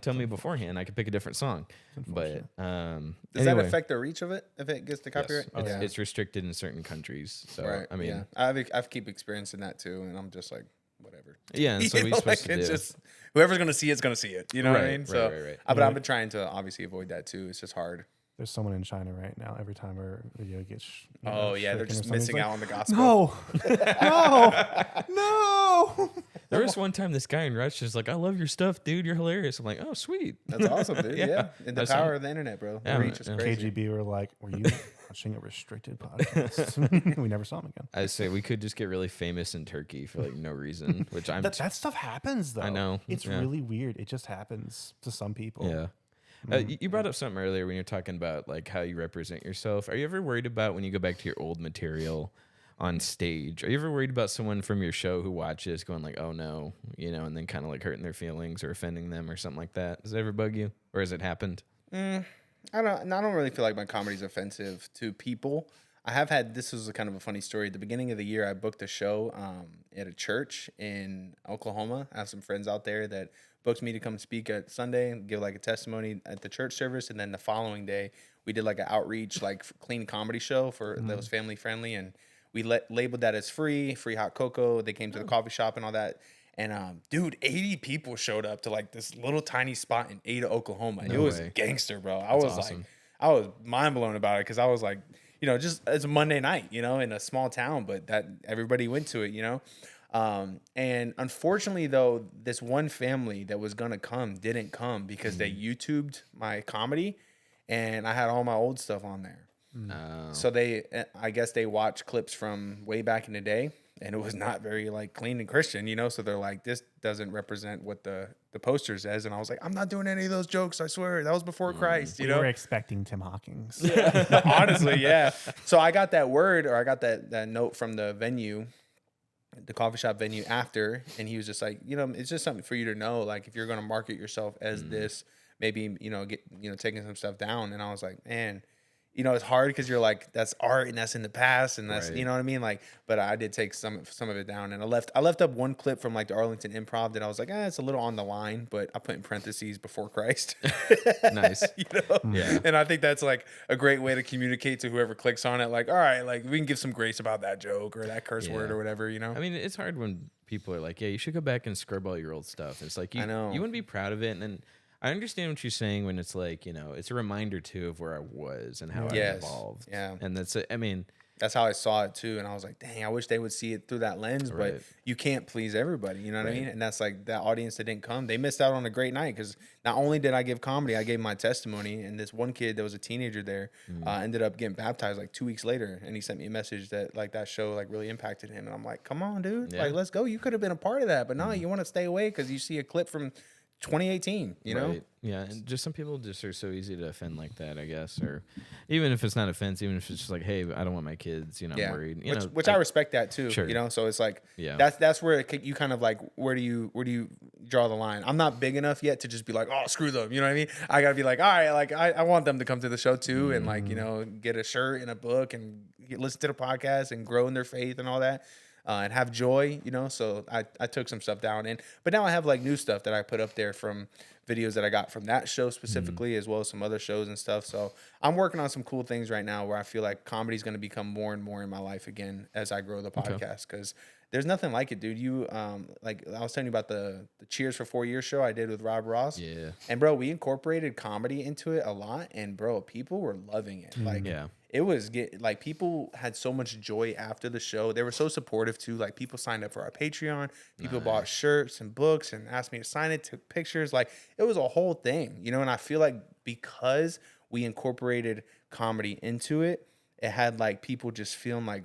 Speaker 1: Tell me beforehand. I could pick a different song. But
Speaker 3: Does that affect the reach of it if it gets the copyright?
Speaker 1: Yes, it's restricted in certain countries. So
Speaker 3: Right.
Speaker 1: I mean,
Speaker 3: I've keep experiencing that too, and I'm just like, whatever.
Speaker 1: yeah. And so
Speaker 3: You
Speaker 1: we're
Speaker 3: know,
Speaker 1: supposed
Speaker 3: like,
Speaker 1: to
Speaker 3: it's
Speaker 1: do.
Speaker 3: just whoever's gonna see it's gonna see it. You know what I
Speaker 1: Right,
Speaker 3: mean?
Speaker 1: right,
Speaker 3: So,
Speaker 1: right.
Speaker 3: but I've been trying to obviously avoid that too. It's just hard.
Speaker 2: There's someone in China right now. Every time our video gets,
Speaker 3: Oh yeah, they're
Speaker 2: stricken or
Speaker 3: just
Speaker 2: something,
Speaker 3: missing
Speaker 2: it's
Speaker 3: out
Speaker 2: like,
Speaker 3: on the gospel.
Speaker 2: No, no.
Speaker 1: There was one time this guy in Rochester's like, I love your stuff, dude. You're hilarious. I'm like, oh, sweet.
Speaker 3: That's awesome, dude. Yeah, and the
Speaker 1: That's
Speaker 3: power
Speaker 1: it.
Speaker 3: of the internet, bro.
Speaker 1: Yeah,
Speaker 3: The reach is
Speaker 1: yeah.
Speaker 3: crazy.
Speaker 2: KGB were like, were you watching a restricted podcast? We never saw him again.
Speaker 1: I say we could just get really famous in Turkey for like no reason, which I'm.
Speaker 2: That stuff happens though.
Speaker 1: I know,
Speaker 2: It's
Speaker 1: yeah.
Speaker 2: really weird. It just happens to some people.
Speaker 1: Yeah. You brought up something earlier when you're talking about like how you represent yourself. Are you ever worried about when you go back to your old material on stage? Are you ever worried about someone from your show who watches going like, "Oh no," and then kind of like hurting their feelings or offending them or something like that? Does it ever bug you, or has it happened?
Speaker 3: I don't really feel like my comedy's offensive to people. I have had, this was a kind of a funny story. At the beginning of the year, I booked a show at a church in Oklahoma. I have some friends out there that booked me to come speak at Sunday and give like a testimony at the church service. And then the following day, we did like an outreach, like clean comedy show for that was family friendly. And we labeled that as free hot cocoa. They came to the coffee shop and all that. And dude, 80 people showed up to like this little tiny spot in Ada, Oklahoma.
Speaker 1: No
Speaker 3: it was
Speaker 1: way.
Speaker 3: gangster, bro. I
Speaker 1: That's
Speaker 3: was
Speaker 1: awesome.
Speaker 3: like, I was mind blown about it because I was like, you know, just it's a Monday night, you know, in a small town, but that everybody went to it, you know. And unfortunately, though, this one family that was gonna come didn't come because they YouTubed my comedy, and I had all my old stuff on there.
Speaker 1: Oh.
Speaker 3: So I guess they watched clips from way back in the day, and it was not very like clean and Christian, you know. So they're like, this doesn't represent what the poster says. And I was like, I'm not doing any of those jokes. I swear that was before Christ, you
Speaker 2: We
Speaker 3: know.
Speaker 2: were expecting Tim Hawkins.
Speaker 3: Honestly, yeah. So I got that word, or I got that note from the venue, the coffee shop venue after, and he was just like, you know, it's just something for you to know, like if you're going to market yourself as this, maybe, you know, get, you know, taking some stuff down. And I was like, man, you know, it's hard because you're like, that's art and that's in the past and that's,
Speaker 1: Right.
Speaker 3: you know what I mean? Like, but I did take some of it down, and I left up one clip from like the Arlington Improv that I was like, it's a little on the line, but I put in parentheses before Christ.
Speaker 1: Nice.
Speaker 3: You know?
Speaker 1: Yeah.
Speaker 3: And I think that's like a great way to communicate to whoever clicks on it. Like, all right, like we can give some grace about that joke or that curse word
Speaker 1: Yeah.
Speaker 3: or whatever, you know?
Speaker 1: I mean, it's hard when people are like, yeah, you should go back and scrub all your old stuff. It's like,
Speaker 3: I know.
Speaker 1: you wouldn't be proud of it. And then I understand what you're saying when it's like, you know, it's a reminder too of where I was and how I
Speaker 3: Yes.
Speaker 1: evolved.
Speaker 3: Yeah.
Speaker 1: And that's it. I mean,
Speaker 3: That's how I saw it too. And I was like, dang, I wish they would see it through that lens,
Speaker 1: Right.
Speaker 3: but you can't please everybody. You know what I
Speaker 1: Right.
Speaker 3: mean? And that's like that audience that didn't come. They missed out on a great night because not only did I give comedy, I gave my testimony. And this one kid that was a teenager there ended up getting baptized like 2 weeks later. And he sent me a message that like that show like really impacted him. And I'm like, come on, dude.
Speaker 1: Yeah.
Speaker 3: Like, let's go. You could have been a part of that. But no, you want to stay away because you see a clip from 2018, you know?
Speaker 1: right. Yeah. And just some people just are so easy to offend like that, I guess. Or even if it's not offense, even if it's just like, hey, I don't want my kids, you know, I'm worried. You know,
Speaker 3: Which
Speaker 1: like,
Speaker 3: I respect that too.
Speaker 1: Sure.
Speaker 3: You know, so it's like
Speaker 1: Yeah.
Speaker 3: that's where you kind of like where do you draw the line? I'm not big enough yet to just be like, oh, screw them. You know what I mean? I gotta be like, all right, like I want them to come to the show too, and like, you know, get a shirt and a book and listen to the podcast and grow in their faith and all that. And have joy, you know. So I took some stuff down, but now I have like new stuff that I put up there from videos that I got from that show specifically, as well as some other shows and stuff. So I'm working on some cool things right now where I feel like comedy is going to become more and more in my life again as I grow the podcast. Because there's nothing like it, dude. You like I was telling you about the Cheers for 4 Years show I did with Rob Ross.
Speaker 1: Yeah.
Speaker 3: And bro, we incorporated comedy into it a lot, and bro, people were loving it. Like,
Speaker 1: Yeah.
Speaker 3: it was like people had so much joy after the show. They were so supportive too. Like people signed up for our Patreon. People bought shirts and books and asked me to sign it, took pictures. Like it was a whole thing, you know. And I feel like because we incorporated comedy into it, it had like people just feeling like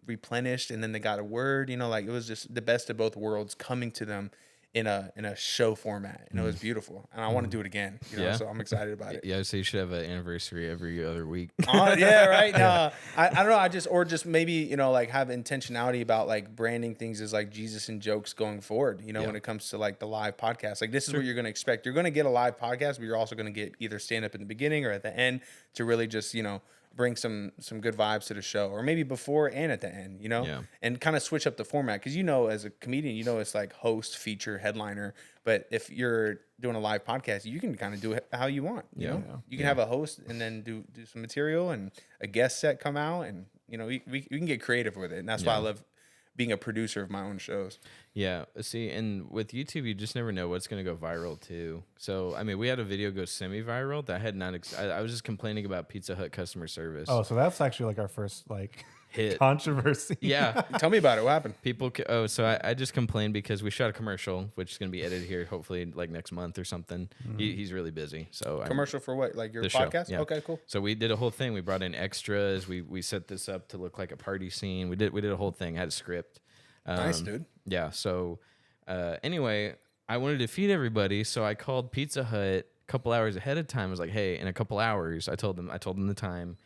Speaker 3: replenished, and then they got a word, you know. Like it was just the best of both worlds coming to them in a show format, and it was beautiful. And I want to do it again, you know.
Speaker 1: Yeah.
Speaker 3: So I'm excited about it.
Speaker 1: Yeah. So you should have an anniversary every other week.
Speaker 3: Yeah, right. No, I don't know. Just maybe, you know, like have intentionality about like branding things as like Jesus and jokes going forward, you know, when it comes to like the live podcast. Like this is what you're going to expect. You're going to get a live podcast, but you're also going to get either stand up in the beginning or at the end to really just, you know, bring some good vibes to the show, or maybe before and at the end, you know, and kind of switch up the format. Cause you know, as a comedian, you know, it's like host, feature, headliner, but if you're doing a live podcast, you can kind of do it how you want, you know, you can have a host and then do some material and a guest set come out, and, you know, we can get creative with it. And that's why I love being a producer of my own shows.
Speaker 1: Yeah. See, and with YouTube, you just never know what's going to go viral too. So, I mean, we had a video go semi-viral that I had not. I was just complaining about Pizza Hut customer service.
Speaker 2: Oh, so that's actually like our first like
Speaker 1: Hit.
Speaker 2: controversy.
Speaker 1: Yeah.
Speaker 3: Tell me about it. What happened?
Speaker 1: People. I just complained because we shot a commercial, which is going to be edited here, hopefully like next month or something. He's really busy. So
Speaker 3: Commercial for what? Like your
Speaker 1: the show,
Speaker 3: podcast?
Speaker 1: yeah.
Speaker 3: Okay, cool.
Speaker 1: So we did a whole thing. We brought in extras. We set this up to look like a party scene. We did a whole thing. I had a script.
Speaker 3: Nice, dude.
Speaker 1: Yeah. So anyway, I wanted to feed everybody, so I called Pizza Hut a couple hours ahead of time. I was like, hey, in a couple hours, I told them the time.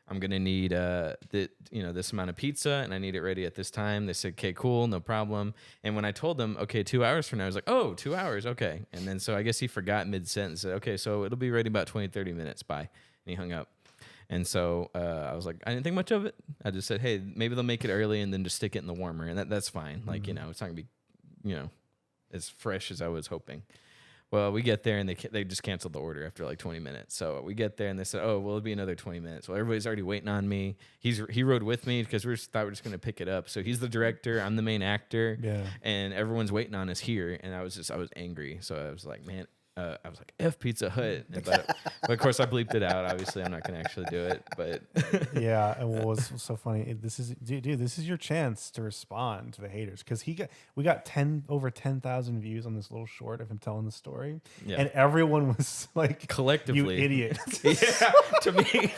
Speaker 1: I'm gonna need this amount of pizza, and I need it ready at this time. They said, okay, cool, no problem. And when I told them, okay, 2 hours from now, I was like, oh, 2 hours, okay. And then so I guess he forgot mid-sentence, said, okay, so it'll be ready about 20, 30 minutes, bye. And he hung up. And so I was like, I didn't think much of it. I just said, hey, maybe they'll make it early and then just stick it in the warmer, and that's fine. Like, you know, it's not gonna be, you know, as fresh as I was hoping. Well, we get there and they just canceled the order after like 20 minutes. So we get there and they said, "Oh, well, it'll be another 20 minutes." Well, everybody's already waiting on me. He rode with me because thought we were just gonna pick it up. So he's the director, I'm the main actor, and everyone's waiting on us here. And I was angry. So I was like, man. I was like, F Pizza Hut. But of course, I bleeped it out. Obviously, I'm not going to actually do it. But
Speaker 2: yeah, and what was so funny? This is dude. This is your chance to respond to the haters because we got over 10,000 views on this little short of him telling the story, and everyone was like,
Speaker 1: collectively,
Speaker 2: "You idiot!"
Speaker 1: Yeah, to me.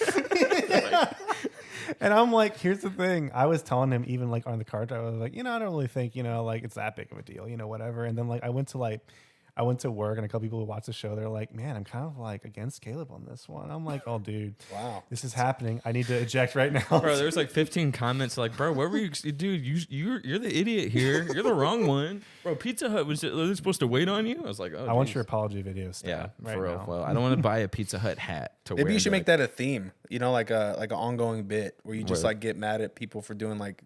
Speaker 2: And I'm like, here's the thing. I was telling him even like on the car drive, I was like, I don't really think like it's that big of a deal, whatever. And then like I went to work and a couple people who watch the show, they're like, man, I'm kind of like against Caleb on this one. I'm like, oh, dude,
Speaker 3: wow, this
Speaker 2: is happening. I need to eject right now.
Speaker 1: Bro, there's like 15 comments like, bro, where were you? Dude, you're the idiot here. You're the wrong one. Bro, Pizza Hut, was they supposed to wait on you? I was like, oh,
Speaker 2: I want your apology video.
Speaker 1: Yeah,
Speaker 2: right
Speaker 1: for real.
Speaker 2: now.
Speaker 1: Well, I don't want to buy a Pizza Hut hat to wear.
Speaker 3: Maybe you should make that a theme, like an ongoing bit where you just like get mad at people for doing like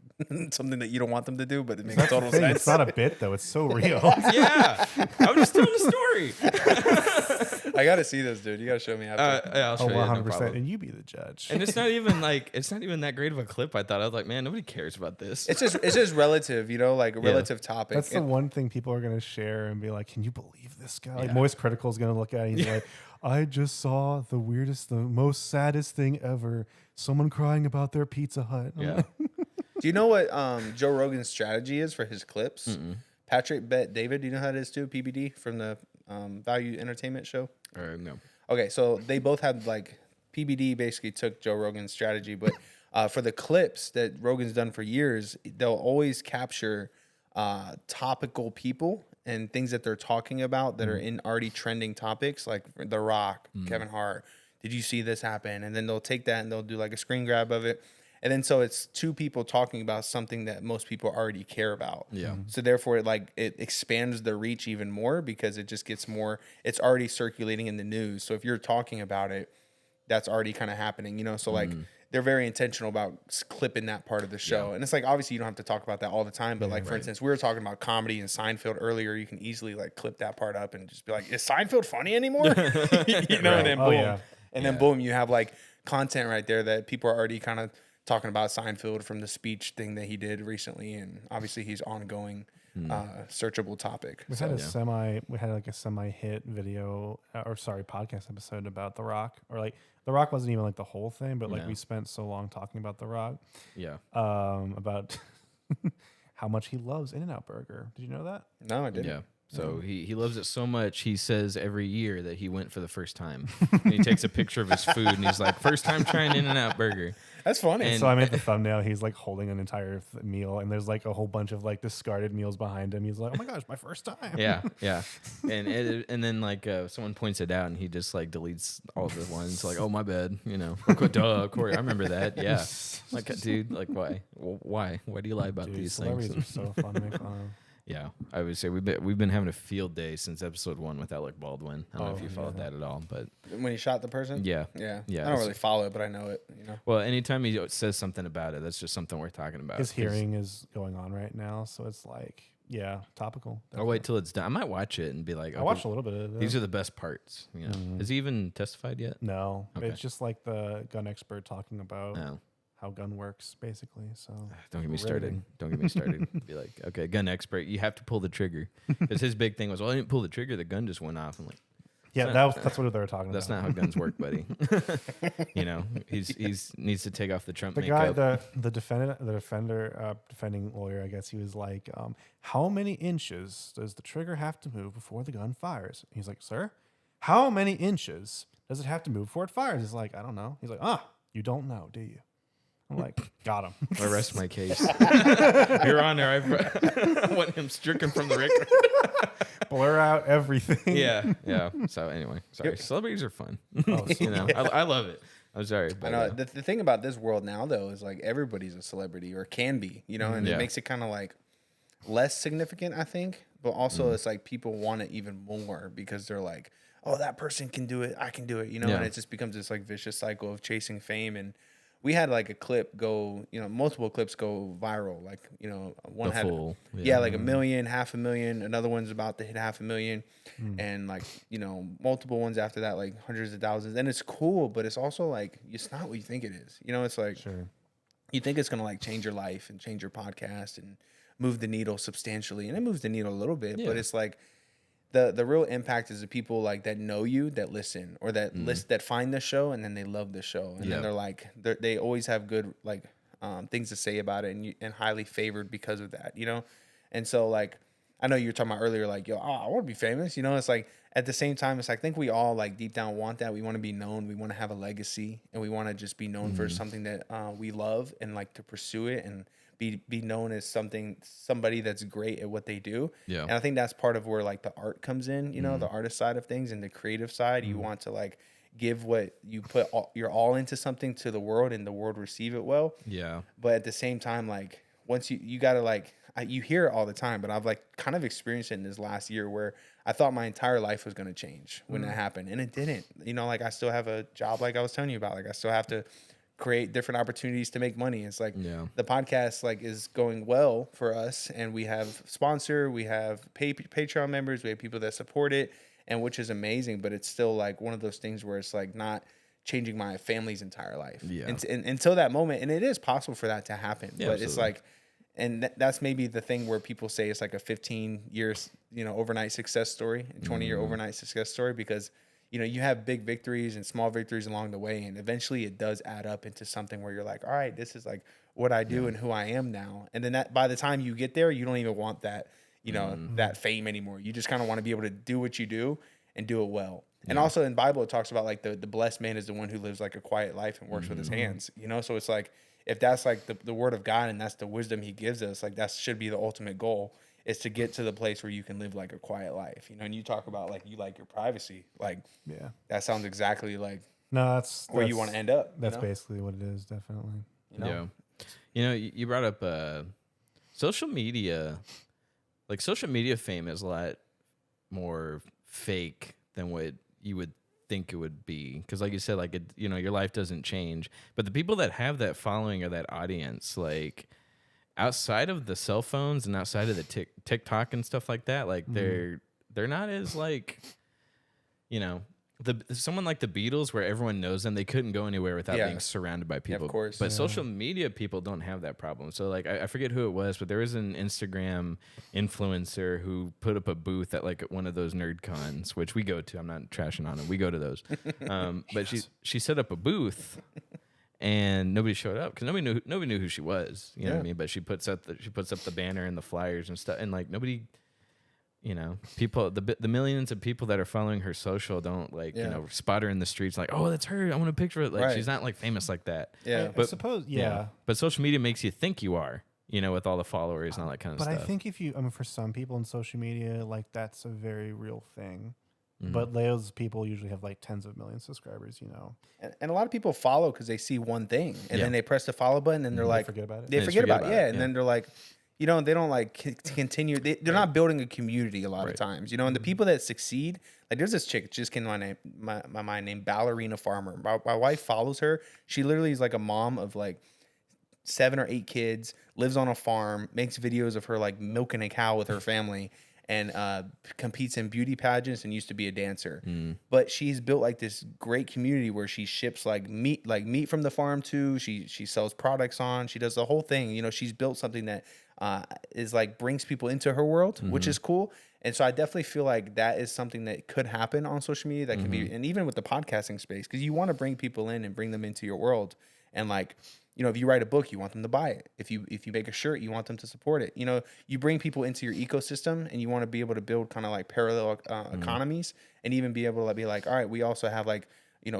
Speaker 3: something that you don't want them to do, but it makes total sense.
Speaker 2: It's not a bit though. It's so real.
Speaker 1: Yeah. I was just telling the story.
Speaker 3: I got to see this, dude. You got to show me after.
Speaker 1: Yeah, I'll show you.
Speaker 2: 100%. And you be the judge.
Speaker 1: And it's not even that great of a clip. I thought. I was like, man, nobody cares about this.
Speaker 3: It's just relative, like a relative topic.
Speaker 2: That's the one thing people are going to share and be like, can you believe this guy? Like Moist Critical is going to look at it and he's like, I just saw the most saddest thing ever. Someone crying about their Pizza Hut.
Speaker 1: Yeah.
Speaker 3: Do you know what Joe Rogan's strategy is for his clips? Mm-mm. Patrick Bet David, do you know how it is too? PBD from the Value Entertainment Show?
Speaker 1: No.
Speaker 3: Okay, so they both had like PBD basically took Joe Rogan's strategy, but for the clips that Rogan's done for years, they'll always capture topical people and things that they're talking about that are in already trending topics, like The Rock, Kevin Hart. Did you see this happen? And then they'll take that and they'll do like a screen grab of it. And then so it's two people talking about something that most people already care about.
Speaker 1: Yeah.
Speaker 3: So therefore it expands the reach even more because it just gets more, it's already circulating in the news. So if you're talking about it, that's already kind of happening, So like they're very intentional about clipping that part of the show. Yeah. And it's like, obviously you don't have to talk about that all the time, but like, for instance, we were talking about comedy and Seinfeld earlier. You can easily like clip that part up and just be like, is Seinfeld funny anymore? And then boom. Yeah. And then boom, you have like content right there that people are already kind of talking about Seinfeld from the speech thing that he did recently, and obviously he's ongoing searchable topic.
Speaker 2: We had like a semi-hit video, podcast episode about The Rock, or like The Rock wasn't even like the whole thing, but like we spent so long talking about The Rock.
Speaker 1: Yeah.
Speaker 2: About how much he loves In-N-Out Burger. Did you know that?
Speaker 3: No, I didn't.
Speaker 1: Yeah. So he loves it so much, he says every year that he went for the first time. And he takes a picture of his food, and he's like, first time trying In-N-Out Burger.
Speaker 3: That's funny.
Speaker 2: And so I made the thumbnail. He's like holding an entire meal, and there's like a whole bunch of like discarded meals behind him. He's like, oh my gosh, my first time.
Speaker 1: Yeah. And then like someone points it out, and he just like deletes all the ones. Like, oh, my bad. Duh, Corey, I remember that. Yeah. Like, dude, like, why? Why do you lie about these things?
Speaker 2: Celebrities are so fun to make fun of.
Speaker 1: Yeah, I would say we've been having a field day since episode 1 with Alec Baldwin. I don't know if you followed that at all, but
Speaker 3: when he shot the person,
Speaker 1: yeah.
Speaker 3: I don't really follow it, but I know it.
Speaker 1: Well, anytime he says something about it, that's just something worth talking about.
Speaker 2: His hearing is going on right now, so it's like, topical. Definitely.
Speaker 1: I'll wait till it's done. I might watch it and be like,
Speaker 2: I watched a little bit of it.
Speaker 1: These are the best parts. Has he even testified yet?
Speaker 2: No, it's just like the gun expert talking about.
Speaker 1: No.
Speaker 2: How gun works, basically. So
Speaker 1: don't get me started. Don't get me started. Be like, okay, gun expert, you have to pull the trigger, because his big thing was, well, I didn't pull the trigger, the gun just went off. I'm like,
Speaker 2: that's what they were talking about.
Speaker 1: That's not how guns work, buddy. He's needs to take off the Trump
Speaker 2: the
Speaker 1: makeup.
Speaker 2: guy, the defending lawyer, I guess he was like, how many inches does the trigger have to move before the gun fires? And he's like, sir, how many inches does it have to move before it fires? He's like, I don't know. He's like, you don't know, do you? I'm like, got him.
Speaker 1: I rest my case. Your Honor, I want him stricken from the record.
Speaker 2: Blur out everything.
Speaker 1: Yeah. So anyway, sorry. Celebrities are fun. I love it. I'm sorry. But,
Speaker 3: I know the thing about this world now, though, is like everybody's a celebrity or can be, and it makes it kind of like less significant, I think. But also, it's like people want it even more because they're like, oh, that person can do it, I can do it, and it just becomes this like vicious cycle of chasing fame and we had like a clip go, multiple clips go viral. Like, one
Speaker 1: The
Speaker 3: had,
Speaker 1: full,
Speaker 3: like 1 million, 500,000. Another one's about to hit 500,000, and like, multiple ones after that, like hundreds of thousands. And it's cool, but it's also like, it's not what you think it is. It's like,
Speaker 2: Sure.
Speaker 3: you think it's going to like change your life and change your podcast and move the needle substantially. And it moves the needle a little bit, but it's like, the real impact is the people like that know you, that listen, or that that find the show and then they love the show, and then they're like they always have good like things to say about it, and highly favored because of that, And so like I know you were talking about earlier, like I want to be famous, It's like at the same time, it's like I think we all like deep down want that. We want to be known, we want to have a legacy, and we want to just be known for something that we love and like to pursue it and be known as somebody that's great at what they do.
Speaker 1: Yeah.
Speaker 3: And I think that's part of where like the art comes in, the artist side of things and the creative side. You want to like give what you put your all into something to the world, and the world receive it well.
Speaker 1: Yeah.
Speaker 3: But at the same time, like once you got to like, you hear it all the time, but I've like kind of experienced it in this last year where I thought my entire life was going to change when that happened. And it didn't, like I still have a job, like I was telling you about, like I still have to create different opportunities to make money. It's like the podcast like is going well for us, and we have sponsor, we have Patreon members, we have people that support it, and which is amazing. But it's still like one of those things where it's like not changing my family's entire life until that moment. And it is possible for that to happen, but absolutely. It's like, and that's maybe the thing where people say it's like a 15 years overnight success story, a 20-year overnight success story, because you have big victories and small victories along the way, and eventually it does add up into something where you're like, all right, this is like what I do and who I am now. And then that by the time you get there, you don't even want that, that fame anymore. You just kind of want to be able to do what you do and do it well. And also in Bible, it talks about like the blessed man is the one who lives like a quiet life and works with his hands, So it's like, if that's like the word of God and that's the wisdom he gives us, like that should be the ultimate goal, is to get to the place where you can live like a quiet life, and you talk about like you like your privacy, like that sounds exactly like
Speaker 2: that's
Speaker 3: where you want to end up.
Speaker 2: That's basically what it is, definitely.
Speaker 1: You brought up social media. Like social media fame is a lot more fake than what you would think it would be, because like you said, like your life doesn't change, but the people that have that following or that audience, like outside of the cell phones and outside of the TikTok and stuff like that, like they're not as like, someone like the Beatles, where everyone knows them, they couldn't go anywhere without being surrounded by people.
Speaker 3: Of course.
Speaker 1: But social media people don't have that problem. So like I forget who it was, but there was an Instagram influencer who put up a booth at like one of those nerd cons, which we go to. I'm not trashing on them. We go to those. But she set up a booth. And nobody showed up because nobody knew who she was. You know what I mean? But she puts up the banner and the flyers and stuff, and like nobody, people, the millions of people that are following her social don't like spot her in the streets like, oh, that's her, I want a picture of it. Like she's not like famous like that.
Speaker 3: Yeah,
Speaker 2: but I suppose
Speaker 1: But social media makes you think you are, with all the followers and all that kind of stuff.
Speaker 2: But I think for some people in social media, like that's a very real thing. But those people usually have like tens of millions of subscribers,
Speaker 3: And a lot of people follow because they see one thing, and then they press the follow button, and they're like,
Speaker 2: forget about it.
Speaker 3: They forget about it, and then they're like, they don't like continue. They're not building a community a lot of times, And the people that succeed, like there's this chick just came to my mind named Ballerina Farmer. My wife follows her. She literally is like a mom of like 7 or 8 kids, lives on a farm, makes videos of her like milking a cow with her family, and competes in beauty pageants and used to be a dancer. But she's built like this great community where she ships like meat from the farm too. She sells products on. She does the whole thing. She's built something that is like brings people into her world, which is cool. And so I definitely feel like that is something that could happen on social media that can be, and even with the podcasting space, because you want to bring people in and bring them into your world. And like, if you write a book, you want them to buy it. If you make a shirt, you want them to support it. You bring people into your ecosystem, and you want to be able to build kind of like parallel economies, and even be able to be like, all right, we also have like,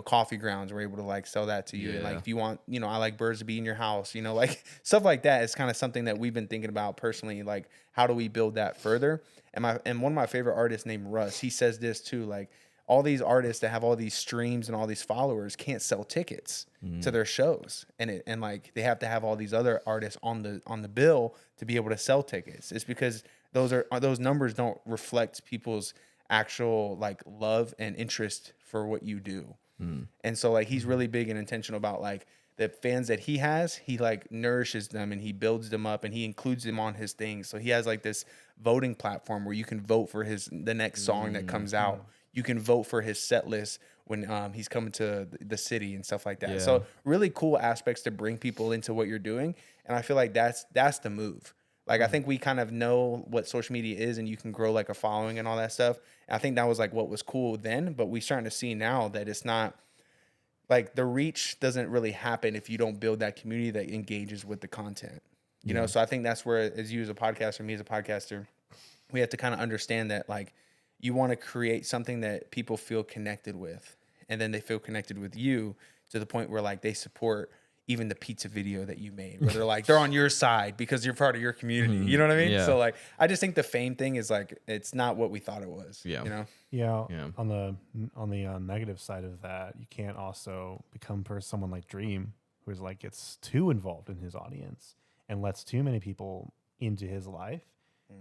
Speaker 3: coffee grounds. We're able to like sell that to you. And like, if you want, I like birds to be in your house, like stuff like that is kind of something that we've been thinking about personally. Like, how do we build that further? And one of my favorite artists named Russ, he says this too, like, all these artists that have all these streams and all these followers can't sell tickets to their shows, and like they have to have all these other artists on the bill to be able to sell tickets. It's because those numbers don't reflect people's actual like love and interest for what you do. And so like he's really big and intentional about like the fans that he has, he like nourishes them and he builds them up and he includes them on his things. So he has like this voting platform where you can vote for the next song that comes out. You can vote for his set list when he's coming to the city and stuff like that.
Speaker 1: Yeah.
Speaker 3: So really cool aspects to bring people into what you're doing. And I feel like that's the move. Like, I think we kind of know what social media is and you can grow like a following and all that stuff. And I think that was like what was cool then, but we're starting to see now that it's not like the reach doesn't really happen if you don't build that community that engages with the content, you know? So I think that's where, as you as a podcaster, me as a podcaster, we have to kind of understand that like you want to create something that people feel connected with, and then they feel connected with you to the point where like they support even the pizza video that you made, where they're like, they're on your side because you're part of your community. You know what I mean?
Speaker 1: Yeah.
Speaker 3: So like, I just think the fame thing is like, it's not what we thought it was.
Speaker 1: Yeah.
Speaker 3: You know?
Speaker 2: Yeah. On the negative side of that, you can't also become someone like Dream, who's like gets too involved in his audience and lets too many people into his life,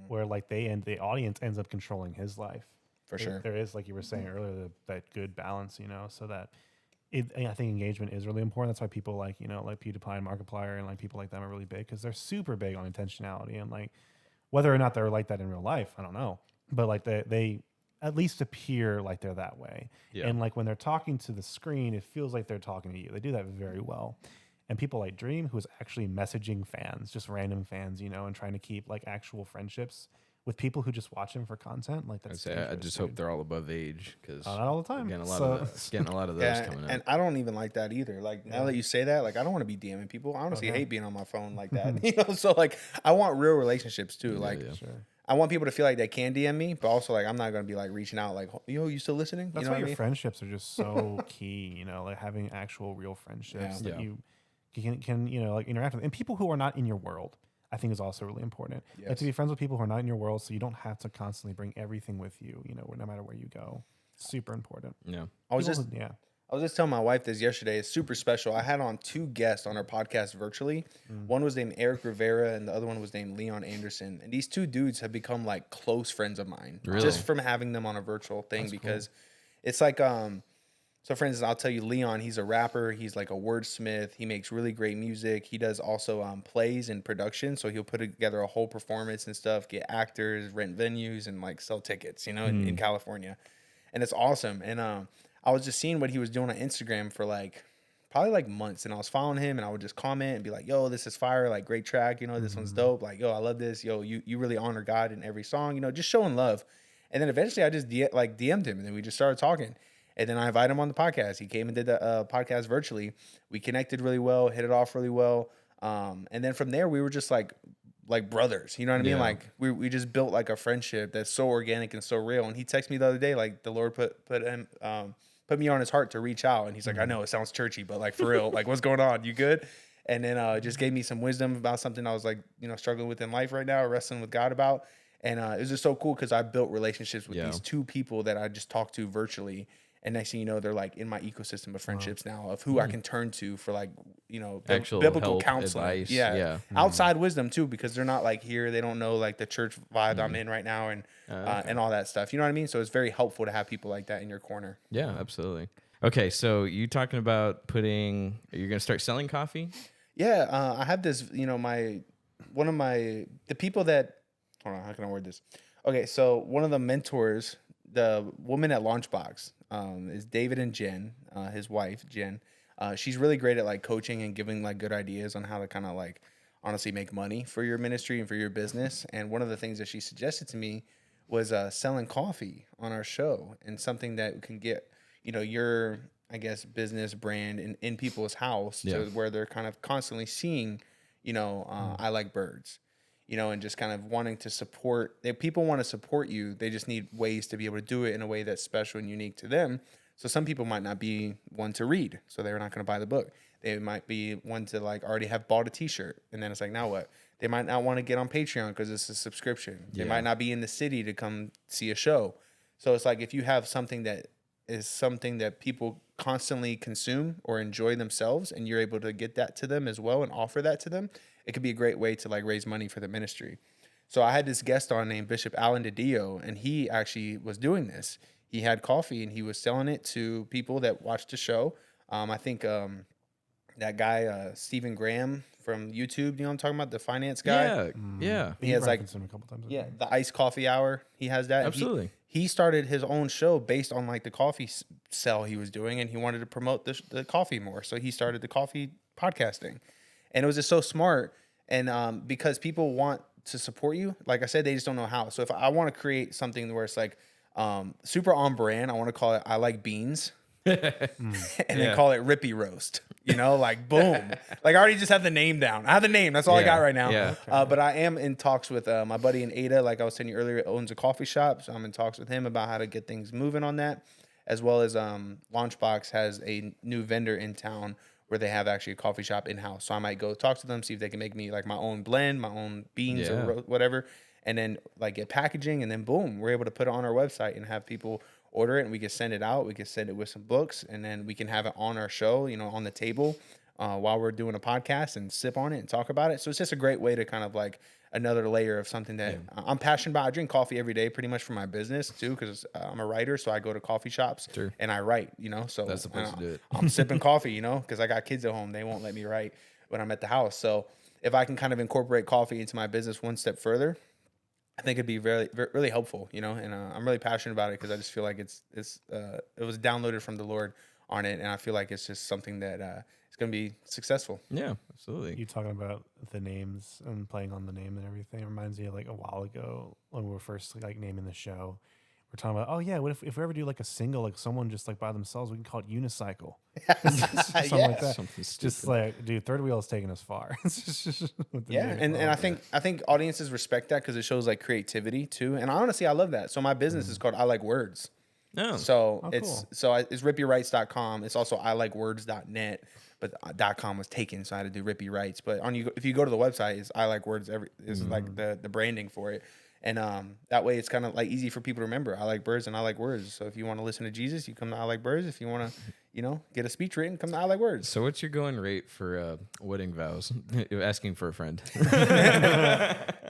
Speaker 2: where like the audience ends up controlling his life.
Speaker 3: For sure.
Speaker 2: There is, like you were saying earlier, that good balance, you know, so that I think engagement is really important. That's why people like, you know, like PewDiePie and Markiplier and like people like them are really big, because they're super big on intentionality, and like whether or not they're like that in real life, I don't know, but like they at least appear like they're that way.
Speaker 1: Yeah.
Speaker 2: And like when they're talking to the screen, it feels like they're talking to you. They do that very well. And people like Dream, who is actually messaging fans, just random fans, you know, and trying to keep like actual friendships with people who just watch him for content, like that's.
Speaker 1: I just hope they're all above age, because
Speaker 2: not all the time.
Speaker 1: Getting a lot of those coming up.
Speaker 3: And I don't even like that either. Like now that you say that, like I don't want to be DMing people. I honestly hate being on my phone like that. You know, so like I want real relationships too.
Speaker 2: Sure.
Speaker 3: I want people to feel like they can DM me, but also like I'm not gonna be like reaching out like, yo, you still listening?
Speaker 2: That's
Speaker 3: you know
Speaker 2: why your
Speaker 3: what I mean?
Speaker 2: friendships are just so key. You know, like having actual real friendships that you can you know like interact with, and people who are not in your world, I think is also really important.
Speaker 3: Yes.
Speaker 2: Like to be friends with people who are not in your world, so you don't have to constantly bring everything with you. You know, no matter where you go, super important.
Speaker 1: Yeah.
Speaker 3: I was just telling my wife this yesterday. It's super special. I had on 2 guests on our podcast virtually. One was named Eric Rivera, and the other one was named Leon Anderson. And these 2 dudes have become like close friends of mine, just from having them on a virtual thing. That's because it's like so for instance, I'll tell you, Leon, he's a rapper. He's like a wordsmith. He makes really great music. He does also plays and production. So he'll put together a whole performance and stuff, get actors, rent venues, and like sell tickets, you know, in California. And it's awesome. And I was just seeing what he was doing on Instagram for like probably like months. And I was following him, and I would just comment and be like, yo, this is fire. Like, great track. You know, this one's dope. Like, yo, I love this. Yo, you really honor God in every song, you know, just showing love. And then eventually I just DM'd him, and then we just started talking. And then I invited him on the podcast. He came and did the podcast virtually. We connected really well, hit it off really well. And then from there, we were just like brothers. You know what I mean? Like we just built like a friendship that's so organic and so real. And he texted me the other day, like the Lord put me on his heart to reach out. And he's like, I know it sounds churchy, but like for real, like what's going on? You good? And then just gave me some wisdom about something I was like, you know, struggling with in life right now, or wrestling with God about. And it was just so cool because I built relationships with these 2 people that I just talked to virtually. And next thing you know, they're like in my ecosystem of friendships now, of who I can turn to for like, you know,
Speaker 1: actual
Speaker 3: biblical
Speaker 1: help,
Speaker 3: counseling.
Speaker 1: advice.
Speaker 3: Yeah. Outside wisdom too, because they're not like here. They don't know like the church vibe I'm in right now and all that stuff. You know what I mean? So it's very helpful to have people like that in your corner.
Speaker 1: Yeah, absolutely. Okay, so you talking about you're going to start selling coffee?
Speaker 3: Yeah, I have this, you know, the people that, hold on, how can I word this? Okay, so one of the mentors, the woman at Launchbox, is David and Jen, his wife, Jen. She's really great at like coaching and giving like good ideas on how to kind of like honestly make money for your ministry and for your business. And one of the things that she suggested to me was selling coffee on our show, and something that can get, you know, your, I guess, business brand in people's house to where they're kind of constantly seeing, you know, I like birds, you know, and just kind of wanting to support. People want to support you. They just need ways to be able to do it in a way that's special and unique to them. So some people might not be one to read, so they're not going to buy the book. They might be one to like already have bought a T-shirt, and then it's like, now what? They might not want to get on Patreon because it's a subscription. They might not be in the city to come see a show. So it's like if you have something that is something that people constantly consume or enjoy themselves, and you're able to get that to them as well and offer that to them, it could be a great way to like raise money for the ministry. So I had this guest on named Bishop Alan DiDio, and he actually was doing this. He had coffee and he was selling it to people that watched the show. I think that guy, Stephen Graham from YouTube. You know what I'm talking about? The finance guy.
Speaker 1: Yeah.
Speaker 3: He has like,
Speaker 2: referenced him a couple times.
Speaker 3: yeah, the iced coffee hour. He has that.
Speaker 1: Absolutely.
Speaker 3: He started his own show based on like the coffee sell he was doing, and he wanted to promote the coffee more. So he started the coffee podcasting, and it was just so smart. And because people want to support you, like I said, they just don't know how. So if I want to create something where it's like super on brand, I want to call it I Like Beans. And then call it Rippey Roast, you know, like boom. Like I already just have the name down. I have the name. That's all I got right now.
Speaker 1: Yeah.
Speaker 3: But I am in talks with my buddy in Ada, like I was telling you earlier, owns a coffee shop. So I'm in talks with him about how to get things moving on that, as well as Launchbox has a new vendor in town where they have actually a coffee shop in-house. So I might go talk to them, see if they can make me like my own blend, my own beans or whatever, and then like get packaging, and then boom, we're able to put it on our website and have people order it, and we can send it out. We can send it with some books, and then we can have it on our show, you know, on the table while we're doing a podcast and sip on it and talk about it. So it's just a great way to kind of like another layer of something that I'm passionate about. I drink coffee every day pretty much for my business too, because I'm a writer. So I go to coffee shops and I write, you know, so
Speaker 1: That's the place to do it.
Speaker 3: I'm sipping coffee, you know, because I got kids at home. They won't let me write when I'm at the house. So if I can kind of incorporate coffee into my business one step further, I think it'd be really helpful, you know, and I'm really passionate about it because I just feel like it was downloaded from the Lord on it, and I feel like it's just something that is going to be successful.
Speaker 1: Yeah, absolutely.
Speaker 2: You talking about the names and playing on the name and everything. It reminds me of like a while ago when we were first like naming the show. We're talking about, oh yeah, what if we ever do like a single, like someone just like by themselves, we can call it unicycle. Something like that.
Speaker 1: Something stupid.
Speaker 2: Just like, dude, Third Wheel is taking us far.
Speaker 3: And I think audiences respect that because it shows like creativity too. And honestly, I love that. So my business is called I Like Words.
Speaker 1: No.
Speaker 3: So
Speaker 2: cool.
Speaker 3: it's rippywrites.com. It's also ilikewords.net, but .com was taken, so I had to do Rippey Writes. But if you go to the website, it's I Like Words. Is like the branding for it. And that way it's kind of like easy for people to remember. I like birds and I like words. So if you want to listen to Jesus, you come to I Like Birds. If you want to, you know, get a speech written, come to I Like Words.
Speaker 1: So what's your going rate for wedding vows? You're asking for a friend.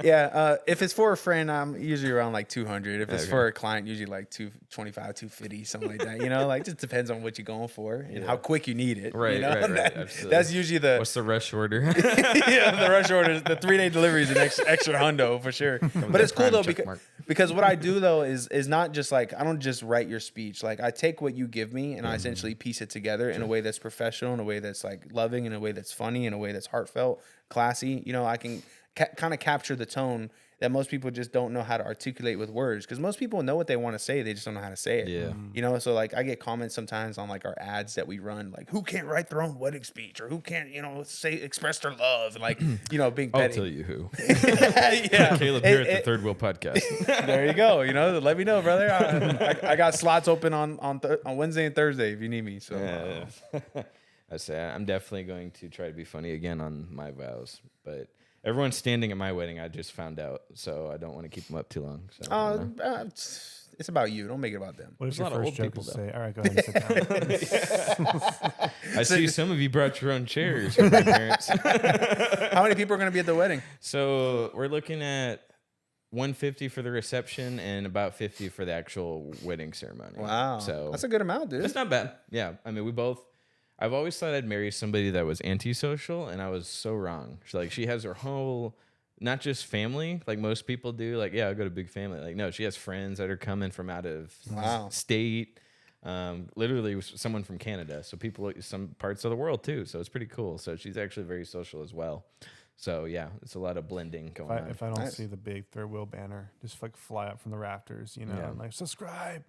Speaker 3: Yeah, if it's for a friend, I'm usually around like 200. If it's for a client, usually like 225, 250, something like that. You know, like just depends on what you're going for and how quick you need it.
Speaker 1: Right,
Speaker 3: you know?
Speaker 1: right. Absolutely.
Speaker 3: That's usually the
Speaker 1: What's the rush order?
Speaker 3: yeah, the rush order. The 3-day delivery is an extra hundo for sure. But it's cool though because what I do though is not just like I don't just write your speech. Like I take what you give me and I essentially piece it together in a way that's professional, in a way that's like loving, in a way that's funny, in a way that's heartfelt, classy. You know, I can kind of capture the tone that most people just don't know how to articulate with words, because most people know what they want to say, they just don't know how to say it.
Speaker 1: Yeah.
Speaker 3: You know, so like I get comments sometimes on like our ads that we run, like who can't write their own wedding speech, or who can't, you know, express their love, and like, you know, being petty.
Speaker 1: I'll tell you who.
Speaker 3: Yeah.
Speaker 1: Caleb here at the Third Wheel Podcast.
Speaker 3: There you go. You know, let me know, brother. I got slots open on Wednesday and Thursday if you need me. So
Speaker 1: I say I'm definitely going to try to be funny again on my vows, but everyone's standing at my wedding. I just found out, so I don't want to keep them up too long. So
Speaker 3: it's about you. Don't make it about them.
Speaker 2: What if
Speaker 1: There's a
Speaker 2: your
Speaker 1: lot of
Speaker 2: first
Speaker 1: old
Speaker 2: joke
Speaker 1: people,
Speaker 2: is to
Speaker 1: though.
Speaker 2: say, all right, go ahead and sit down.
Speaker 1: I see some of you brought your own chairs for my parents.
Speaker 3: How many people are going to be at the wedding?
Speaker 1: So we're looking at 150 for the reception and about 50 for the actual wedding ceremony.
Speaker 3: Wow.
Speaker 1: So
Speaker 3: that's a good amount, dude.
Speaker 1: it's not bad. Yeah. I mean, I've always thought I'd marry somebody that was antisocial, and I was so wrong. She has her whole, not just family, like most people do. Like, yeah, I'll go to big family. Like, no, she has friends that are coming from out of state. Literally someone from Canada. So people, some parts of the world too. So it's pretty cool. So she's actually very social as well. So yeah, it's a lot of blending going on.
Speaker 2: If I don't see the big Third Wheel banner, just like fly up from the rafters, you know, I'm like, subscribe.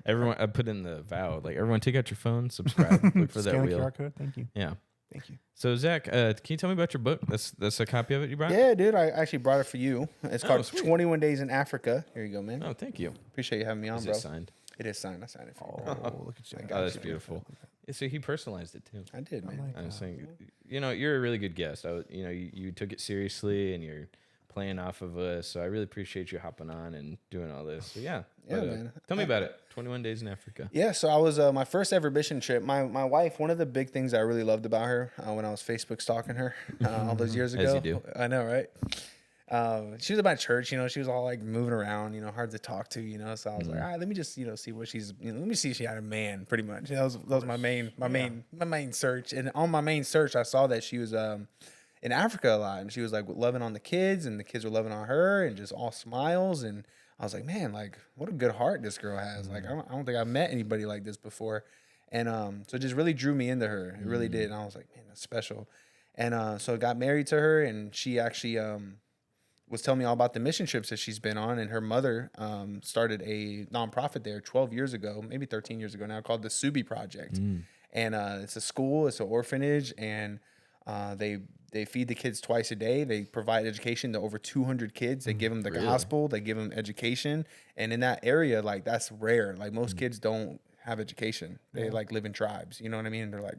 Speaker 1: Everyone, I put in the vow, like everyone take out your phone, subscribe, look for that
Speaker 2: Scan the
Speaker 1: wheel.
Speaker 2: QR code. Thank you.
Speaker 1: Yeah.
Speaker 2: Thank you.
Speaker 1: So Zach, can you tell me about your book? That's a copy of it you brought?
Speaker 3: Yeah, dude. I actually brought it for you. It's called
Speaker 1: sweet.
Speaker 3: 21 Days in Africa. Here you go, man.
Speaker 1: Oh, thank you.
Speaker 3: Appreciate you having me on,
Speaker 1: Is
Speaker 3: bro.
Speaker 1: it signed?
Speaker 3: It is signed. I signed it for you.
Speaker 2: Oh, look at you.
Speaker 1: Oh, that's beautiful. Yeah, so he personalized it too.
Speaker 3: I did, man.
Speaker 2: like
Speaker 1: I was saying, you know, you're a really good guest. You took it seriously and you're playing off of us. So I really appreciate you hopping on and doing all this. So yeah,
Speaker 3: man.
Speaker 1: Tell me about it. 21 Days in Africa.
Speaker 3: Yeah, so I was my first ever mission trip. My wife, one of the big things I really loved about her when I was Facebook stalking her all those years ago.
Speaker 1: As you do.
Speaker 3: I know, right? She was at my church, she was all like moving around, hard to talk to, so I was like, all right, let me just, see what she's, let me see if she had a man, pretty much. That was my main search. And on my main search, I saw that she was in Africa a lot, and she was like loving on the kids, and the kids were loving on her, and just all smiles. And I was like, man, like what a good heart this girl has. Like I don't think I've met anybody like this before. And so it just really drew me into her. It really did. And I was like, man, that's special. And so I got married to her, and she actually was telling me all about the mission trips that she's been on. And her mother started a nonprofit there 12 years ago, maybe 13 years ago now, called the Subi Project. And it's a school, it's an orphanage, and they feed the kids twice a day. They provide education to over 200 kids. They give them the gospel. They give them education. And in that area, like that's rare. Like most kids don't have education. They like live in tribes. You know what I mean? They're like,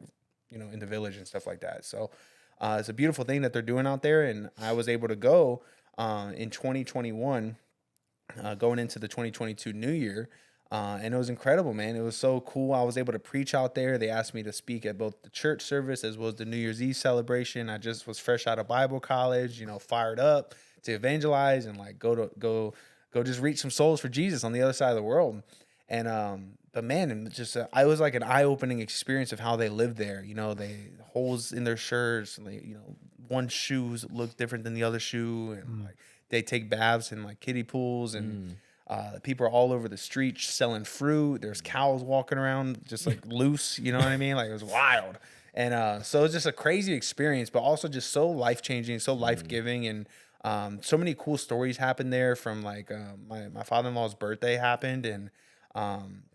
Speaker 3: in the village and stuff like that. So it's a beautiful thing that they're doing out there. And I was able to go in 2021, going into the 2022 New Year. And it was incredible, man. It was so cool. I was able to preach out there. They asked me to speak at both the church service as well as the New Year's Eve celebration. I just was fresh out of Bible college, fired up to evangelize and like go just reach some souls for Jesus on the other side of the world. And but man, and just I was like an eye-opening experience of how they lived there. They holes in their shirts, and they, one shoes look different than the other shoe, and like they take baths in like kiddie pools, and people are all over the streets selling fruit. There's cows walking around just like loose, you know what I mean? Like it was wild. And so it was just a crazy experience, but also just so life-changing, so life-giving. And so many cool stories happened there. From like my father-in-law's birthday happened. And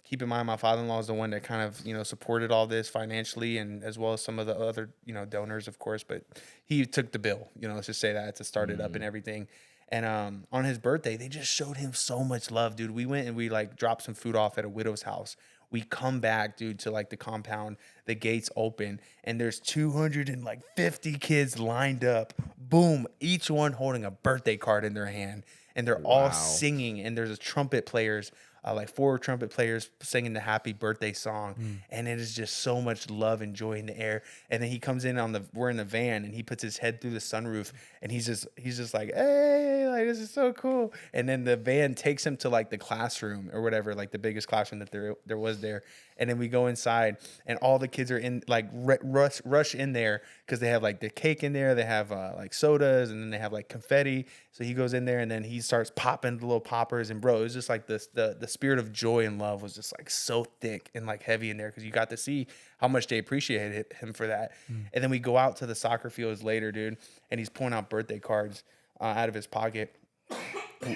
Speaker 3: keep in mind, my father-in-law is the one that kind of, supported all this financially, and as well as some of the other, donors, of course, but he took the bill, let's just say that, to start it up and everything. And on his birthday, they just showed him so much love, dude. We went and we like dropped some food off at a widow's house. We come back, dude, to like the compound, the gates open, and there's 250 kids lined up. Boom, each one holding a birthday card in their hand, and they're all singing, and there's trumpet players, like 4 trumpet players singing the happy birthday song. And it is just so much love and joy in the air. And then he comes in we're in the van, and he puts his head through the sunroof, and he's just like, hey, like this is so cool. And then the van takes him to like the classroom or whatever, like the biggest classroom that there was there. And then we go inside, and all the kids are in like rush in there, because they have like the cake in there, they have like sodas, and then they have like confetti. So he goes in there, and then he starts popping the little poppers. And bro, it was just like this, the spirit of joy and love was just like so thick and like heavy in there, because you got to see how much they appreciated him for that. And then we go out to the soccer fields later, dude, and he's pulling out birthday cards out of his pocket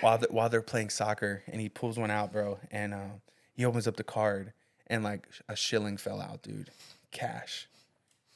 Speaker 3: while they're playing soccer, and he pulls one out, bro, and he opens up the card, and like a shilling fell out, dude. Cash.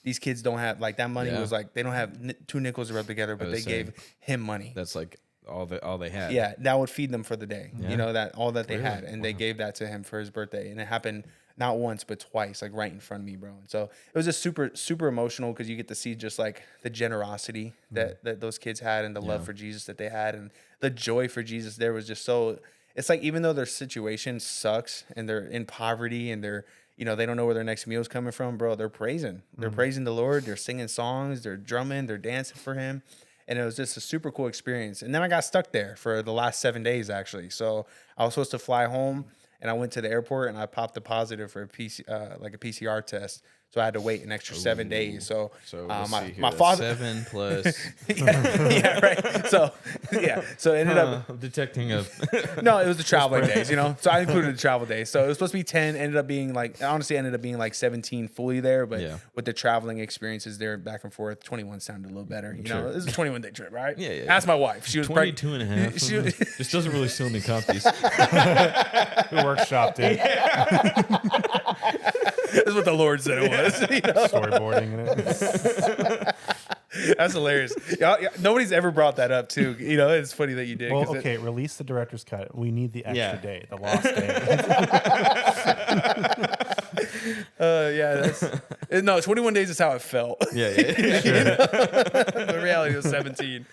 Speaker 3: These kids don't have like that money. Was like they don't have 2 nickels to rub together, but they gave him money.
Speaker 1: That's like all they had.
Speaker 3: Yeah, that would feed them for the day. That all that they had, and they gave that to him for his birthday. And it happened not once but twice, like right in front of me, bro. And so it was just super emotional, because you get to see just like the generosity that those kids had, and the love for Jesus that they had, and the joy for Jesus there was just so. It's like, even though their situation sucks, and they're in poverty, and they're, they don't know where their next meal is coming from, bro, they're praising. They're praising the Lord. They're singing songs. They're drumming. They're dancing for him. And it was just a super cool experience. And then I got stuck there for the last 7 days, actually. So I was supposed to fly home, and I went to the airport, and I popped a positive for a PCR test. So I had to wait an extra 7 days. So my father
Speaker 1: 7 plus
Speaker 3: yeah, right. So so it ended up
Speaker 1: detecting a
Speaker 3: no, it was the traveling days, So I included the travel days. So it was supposed to be 10, ended up being like 17 fully there, but with the traveling experiences there back and forth, 21 sounded a little better. This is a 21-day trip, right?
Speaker 1: Yeah.
Speaker 3: Ask my wife. She was
Speaker 1: 22 and a half. This doesn't really sell me copies.
Speaker 2: We workshopped it.
Speaker 3: That's what the Lord said it was.
Speaker 2: Storyboarding it.
Speaker 3: That's hilarious. Nobody's ever brought that up, too. It's funny that you did.
Speaker 2: Well, okay, release the director's cut. We need the extra day, the lost day.
Speaker 3: 21 days is how it felt.
Speaker 1: Yeah.
Speaker 3: The reality was 17.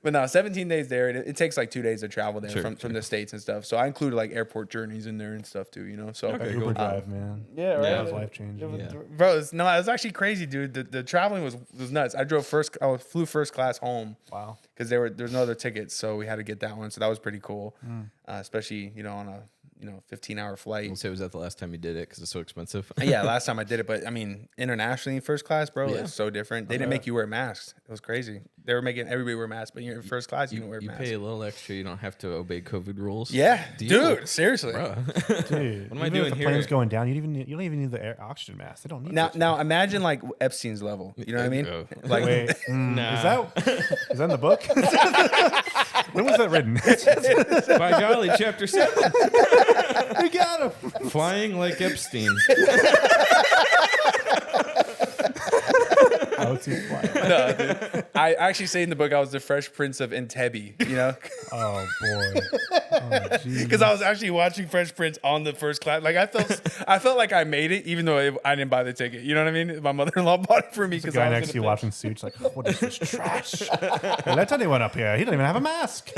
Speaker 3: But no, 17 days there. It takes like 2 days to travel there
Speaker 1: Sure,
Speaker 3: from the States and stuff. So I included like airport journeys in there and stuff too, you know? So,
Speaker 1: Okay,
Speaker 2: Uber
Speaker 1: cool.
Speaker 2: drive, man.
Speaker 3: yeah, right.
Speaker 1: Yeah.
Speaker 2: That was life changing.
Speaker 1: Yeah.
Speaker 3: Bro, it was actually crazy, dude. The traveling was nuts. I flew first class home
Speaker 2: Wow.
Speaker 3: because there's no other tickets. So we had to get that one. So that was pretty cool. Especially, on a, 15-hour flight.
Speaker 1: We'll say, was that the last time you did it because it's so expensive?
Speaker 3: Yeah, last time I did it, but I mean, internationally in first class, bro,
Speaker 1: Yeah.
Speaker 3: it's so different. They didn't make you wear masks. It was crazy. They were making everybody wear masks, but you're in first class, you don't wear
Speaker 1: You
Speaker 3: masks.
Speaker 1: pay a little extra. You don't have to obey COVID rules.
Speaker 3: Yeah,
Speaker 1: Deal.
Speaker 3: dude, seriously.
Speaker 1: Bro.
Speaker 2: Dude,
Speaker 1: What am I
Speaker 2: even
Speaker 1: doing
Speaker 2: if the
Speaker 1: here?
Speaker 2: plane's going down, you don't even need the air oxygen mask. They don't need it.
Speaker 3: Now imagine like Epstein's level. You know what I mean?
Speaker 1: Oh.
Speaker 3: Like,
Speaker 2: Wait,
Speaker 1: Nah.
Speaker 2: is that in the book? When was that written?
Speaker 1: By golly, chapter 7.
Speaker 2: We got him.
Speaker 1: Flying like Epstein.
Speaker 2: How is he flying?
Speaker 3: no, dude. I actually say in the book I was the Fresh Prince of Entebbe. You know?
Speaker 2: Oh boy. Oh, geez.
Speaker 3: Because I was actually watching Fresh Prince on the first class. Like I felt like I made it, even though I didn't buy the ticket. You know what I mean? My mother-in-law bought it for me
Speaker 2: The
Speaker 3: because
Speaker 2: guy
Speaker 3: I was
Speaker 2: next to you watching Suits, like, what is this trash? Hey, let's anyone up here. He don't even have a mask.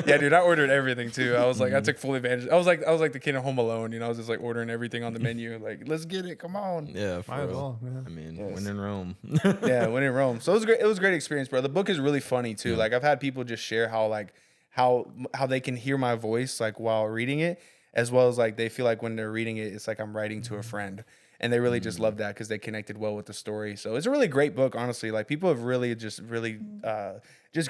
Speaker 3: Yeah, dude, I ordered everything too. I was like, I took full advantage. I was like the kid at Home Alone. I was just like ordering everything on the menu. Like, let's get it. Come on.
Speaker 1: Yeah, for
Speaker 2: Might as
Speaker 1: real.
Speaker 2: well, man.
Speaker 1: I mean,
Speaker 3: Yes.
Speaker 1: when in Rome.
Speaker 3: Yeah, when in Rome. So it was great. It was a great experience, bro. The book is really funny too. Like I've had people just share how they can hear my voice like while reading it, as well as like they feel like when they're reading it, it's like I'm writing to a friend. And they really just love that because they connected well with the story. So it's a really great book, honestly. Like people have really just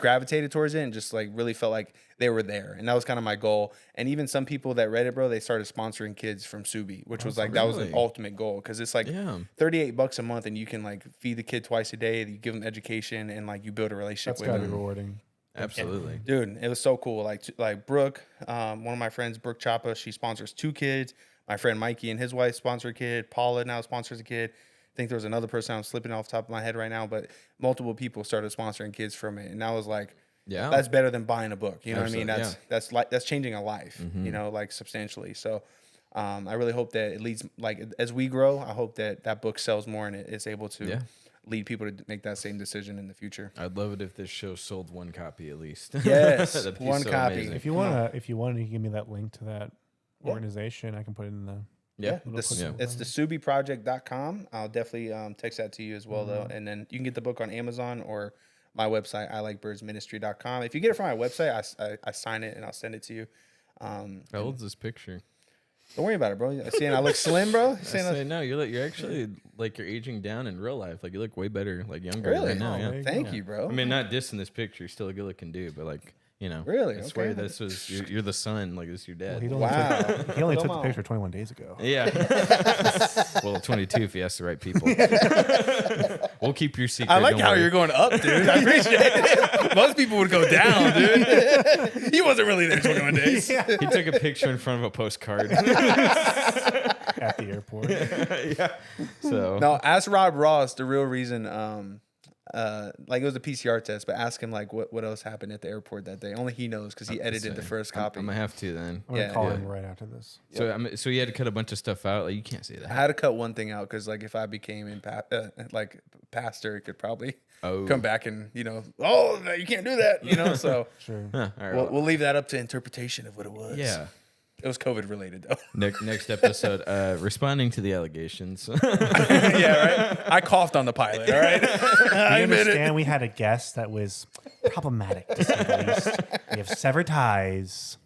Speaker 3: gravitated towards it and just like really felt like they were there. And that was kind of my goal. And even some people that read it, bro, they started sponsoring kids from Subi, which was like that was an
Speaker 1: really?
Speaker 3: ultimate goal because it's like
Speaker 1: Yeah.
Speaker 3: $38 a month and you can like feed the kid twice a day. You give them education and like you build a relationship
Speaker 2: That's
Speaker 3: with
Speaker 2: gotta
Speaker 3: them.
Speaker 2: be rewarding.
Speaker 1: Absolutely.
Speaker 3: Dude, it was so cool. Like Brooke, one of my friends, Brooke Chapa, she sponsors 2 kids. My friend Mikey and his wife sponsor a kid. Paula now sponsors a kid. I think there was another person I'm slipping off the top of my head right now, but multiple people started sponsoring kids from it, and I was like,
Speaker 1: Yeah.
Speaker 3: that's better than buying a book. You know what I mean?
Speaker 1: Absolutely,
Speaker 3: That's changing a life. Like substantially. So, I really hope that it leads like as we grow. I hope that book sells more and it's able to lead people to make that same decision in the future.
Speaker 1: I'd love it if this show sold 1 copy at least.
Speaker 3: Yes,
Speaker 1: That'd be
Speaker 3: one
Speaker 1: so
Speaker 3: copy.
Speaker 1: amazing.
Speaker 2: If you want, you can give me that link to that organization. I can put it in the.
Speaker 1: Yeah.
Speaker 3: It's the subiproject.com. I'll definitely text that to you as well, though. And then you can get the book on Amazon or my website, ilikebirdsministry.com. If you get it from my website, I sign it and I'll send it to you.
Speaker 1: How old's this picture?
Speaker 3: Don't worry about it, bro. Seeing I look slim, bro.
Speaker 1: I say no. You're actually like you're aging down in real life. Like you look way better, like younger
Speaker 3: Really?
Speaker 1: right now.
Speaker 2: Oh,
Speaker 1: Yeah.
Speaker 2: there you
Speaker 3: Thank
Speaker 2: go.
Speaker 3: you, bro.
Speaker 1: I mean, not dissing this picture. You're still a good looking dude, but like
Speaker 3: Really?
Speaker 1: I swear
Speaker 3: Okay.
Speaker 1: this was you're the son. Like this is your dad.
Speaker 2: He only
Speaker 3: Wow.
Speaker 2: took, he only took
Speaker 3: Come
Speaker 2: the
Speaker 3: on.
Speaker 2: picture 21 days ago.
Speaker 1: Yeah. Well, 22 if you ask the right people. We'll keep your secret.
Speaker 3: I like
Speaker 1: don't
Speaker 3: how
Speaker 1: worry.
Speaker 3: you're going up, dude. I appreciate it. Most people would go down, dude. He wasn't really there 21 days.
Speaker 1: He took a picture in front of a postcard.
Speaker 2: At the airport.
Speaker 1: Yeah. So
Speaker 3: No, ask Rob Ross the real reason. Like it was a PCR test, but ask him like what else happened at the airport that day. Only he knows because he edited the first copy.
Speaker 1: I'm gonna have to then.
Speaker 2: I'm gonna
Speaker 3: Yeah.
Speaker 2: call
Speaker 1: Yeah.
Speaker 2: him right after this.
Speaker 1: So you had to cut a bunch of stuff out. Like you can't say
Speaker 3: I
Speaker 1: that.
Speaker 3: had to cut one thing out because like if I became like pastor, it could probably
Speaker 1: Oh.
Speaker 3: come back and you can't do that. So
Speaker 2: Sure.
Speaker 1: Huh, all right.
Speaker 3: we'll leave that up to interpretation of what it was.
Speaker 1: Yeah.
Speaker 3: It was COVID related though.
Speaker 1: Next episode, responding to the allegations.
Speaker 3: Yeah, right. I coughed on the pilot. All right. I
Speaker 2: You
Speaker 3: admit it.
Speaker 2: understand we had a guest that was problematic to say the least. We have severed ties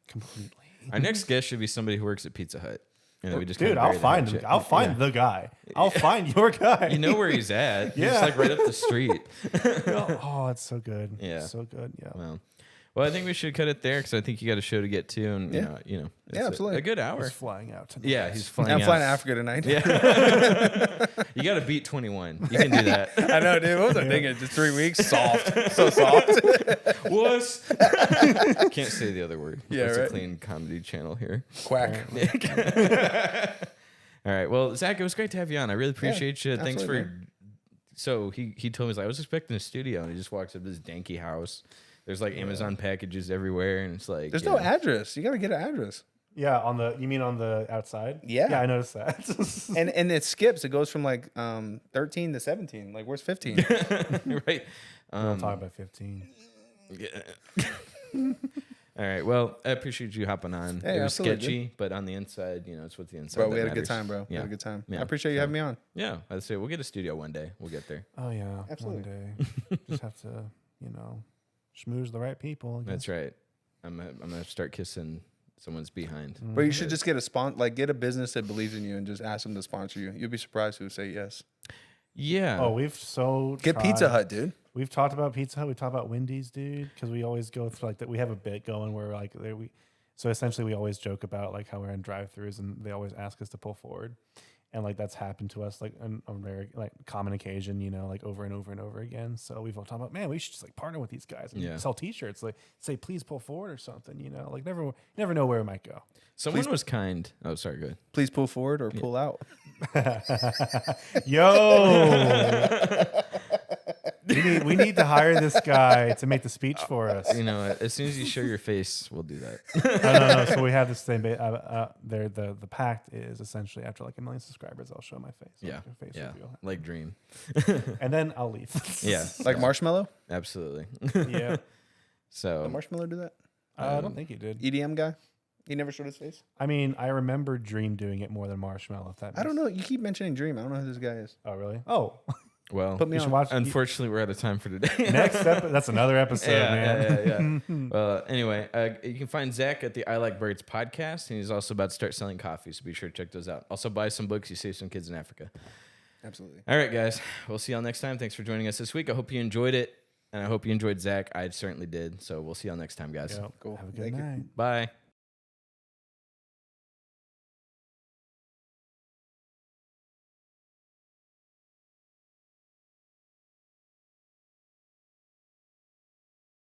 Speaker 2: completely.
Speaker 1: Our next guest should be somebody who works at Pizza Hut. We just
Speaker 2: Dude,
Speaker 1: kinda
Speaker 2: I'll
Speaker 1: bury the
Speaker 2: find him.
Speaker 1: hatchet.
Speaker 2: I'll find the guy. I'll find your guy.
Speaker 1: You know where he's at. He's
Speaker 2: Yeah.
Speaker 1: like right up the street.
Speaker 2: Oh, it's so good.
Speaker 1: Yeah.
Speaker 2: So good. Yeah.
Speaker 1: Well, I think we should cut it there because I think you got a show to get to, and
Speaker 3: Yeah.
Speaker 1: it's
Speaker 3: absolutely.
Speaker 1: a good hour.
Speaker 2: He's flying out tonight.
Speaker 1: Yeah, he's flying.
Speaker 3: I'm
Speaker 1: out.
Speaker 3: flying to Africa tonight.
Speaker 1: Yeah. You got to beat 21. You can do that.
Speaker 3: I know, dude. What was I thinking? Just 3 weeks? Soft. So soft.
Speaker 1: Wuss. Can't say the other word.
Speaker 3: Yeah,
Speaker 1: It's
Speaker 3: right.
Speaker 1: a clean comedy channel here.
Speaker 3: Quack.
Speaker 1: All right. Well, Zach, it was great to have you on. I really appreciate you. Thanks
Speaker 3: absolutely,
Speaker 1: for. So he told me, he's like, I was expecting a studio, and he just walks up to this danky house. There's like Amazon packages everywhere, and it's like
Speaker 3: There's no address. You got to get an address.
Speaker 2: Yeah, you mean on the outside?
Speaker 3: Yeah.
Speaker 2: Yeah, I noticed that.
Speaker 3: And it skips. It goes from like 13 to 17. Like, where's 15?
Speaker 1: right.
Speaker 2: We'll talk about 15.
Speaker 1: Yeah. All right. Well, I appreciate you hopping on.
Speaker 3: Hey,
Speaker 1: it was
Speaker 3: absolutely,
Speaker 1: sketchy, but on the inside, it's what the inside.
Speaker 3: Bro,
Speaker 1: that
Speaker 3: we had a
Speaker 1: matters.
Speaker 3: good time, bro. We
Speaker 1: Yeah.
Speaker 3: had a good time.
Speaker 1: Yeah.
Speaker 3: I appreciate you having me on.
Speaker 1: Yeah. I'd say we'll get a studio one day. We'll get there.
Speaker 2: Oh yeah,
Speaker 3: Absolutely.
Speaker 2: one day. Just have to, schmooze the right people. I guess.
Speaker 1: That's right. I'm gonna start kissing someone's behind.
Speaker 3: But you should just get get a business that believes in you and just ask them to sponsor you. You'll be surprised who will say yes.
Speaker 1: Yeah.
Speaker 2: Oh, we've
Speaker 3: Get
Speaker 2: tried.
Speaker 3: Pizza Hut, dude.
Speaker 2: We've talked about Pizza Hut. We talked about Wendy's, dude, because we always go through that. We have a bit going where so essentially we always joke about like how we're in drive-throughs and they always ask us to pull forward, and like that's happened to us like on a very like common occasion, like over and over and over again. So we've all talked about, man, we should just like partner with these guys and sell T-shirts, like say please pull forward or something, like never know where it might go.
Speaker 1: Someone was kind. Oh, sorry. Go ahead.
Speaker 3: Please pull forward or pull out.
Speaker 2: Yo. We need to hire this guy to make the speech for us.
Speaker 1: As soon as you show your face, we'll do that.
Speaker 2: No. So we have this thing. The pact is essentially after like 1 million subscribers, I'll show my face.
Speaker 1: Yeah.
Speaker 2: I'll make a face
Speaker 1: Yeah.
Speaker 2: reveal.
Speaker 1: Like Dream.
Speaker 2: And then I'll leave.
Speaker 1: Yeah.
Speaker 3: Like Marshmallow?
Speaker 1: Absolutely.
Speaker 2: Yeah.
Speaker 1: So.
Speaker 3: Did Marshmallow do that?
Speaker 2: I don't think he did.
Speaker 3: EDM guy? He never showed his face?
Speaker 2: I mean, I remember Dream doing it more than Marshmallow. If that
Speaker 3: I don't know. You keep mentioning Dream. I don't know who this guy is.
Speaker 2: Oh, really? Oh.
Speaker 1: Well,
Speaker 3: Put me
Speaker 2: you
Speaker 3: on.
Speaker 2: should watch.
Speaker 1: unfortunately, we're out of time for today.
Speaker 2: Next episode. That's another episode, man.
Speaker 1: Yeah. Well, anyway, you can find Zach at the I Like Birds podcast, and he's also about to start selling coffee, so be sure to check those out. Also, buy some books. You save some kids in Africa.
Speaker 3: Absolutely.
Speaker 1: All right, guys. We'll see y'all next time. Thanks for joining us this week. I hope you enjoyed it, and I hope you enjoyed Zach. I certainly did. So we'll see y'all next time, guys.
Speaker 2: Yep.
Speaker 3: Cool.
Speaker 2: Have a good
Speaker 3: Thank you.
Speaker 2: night.
Speaker 1: Bye.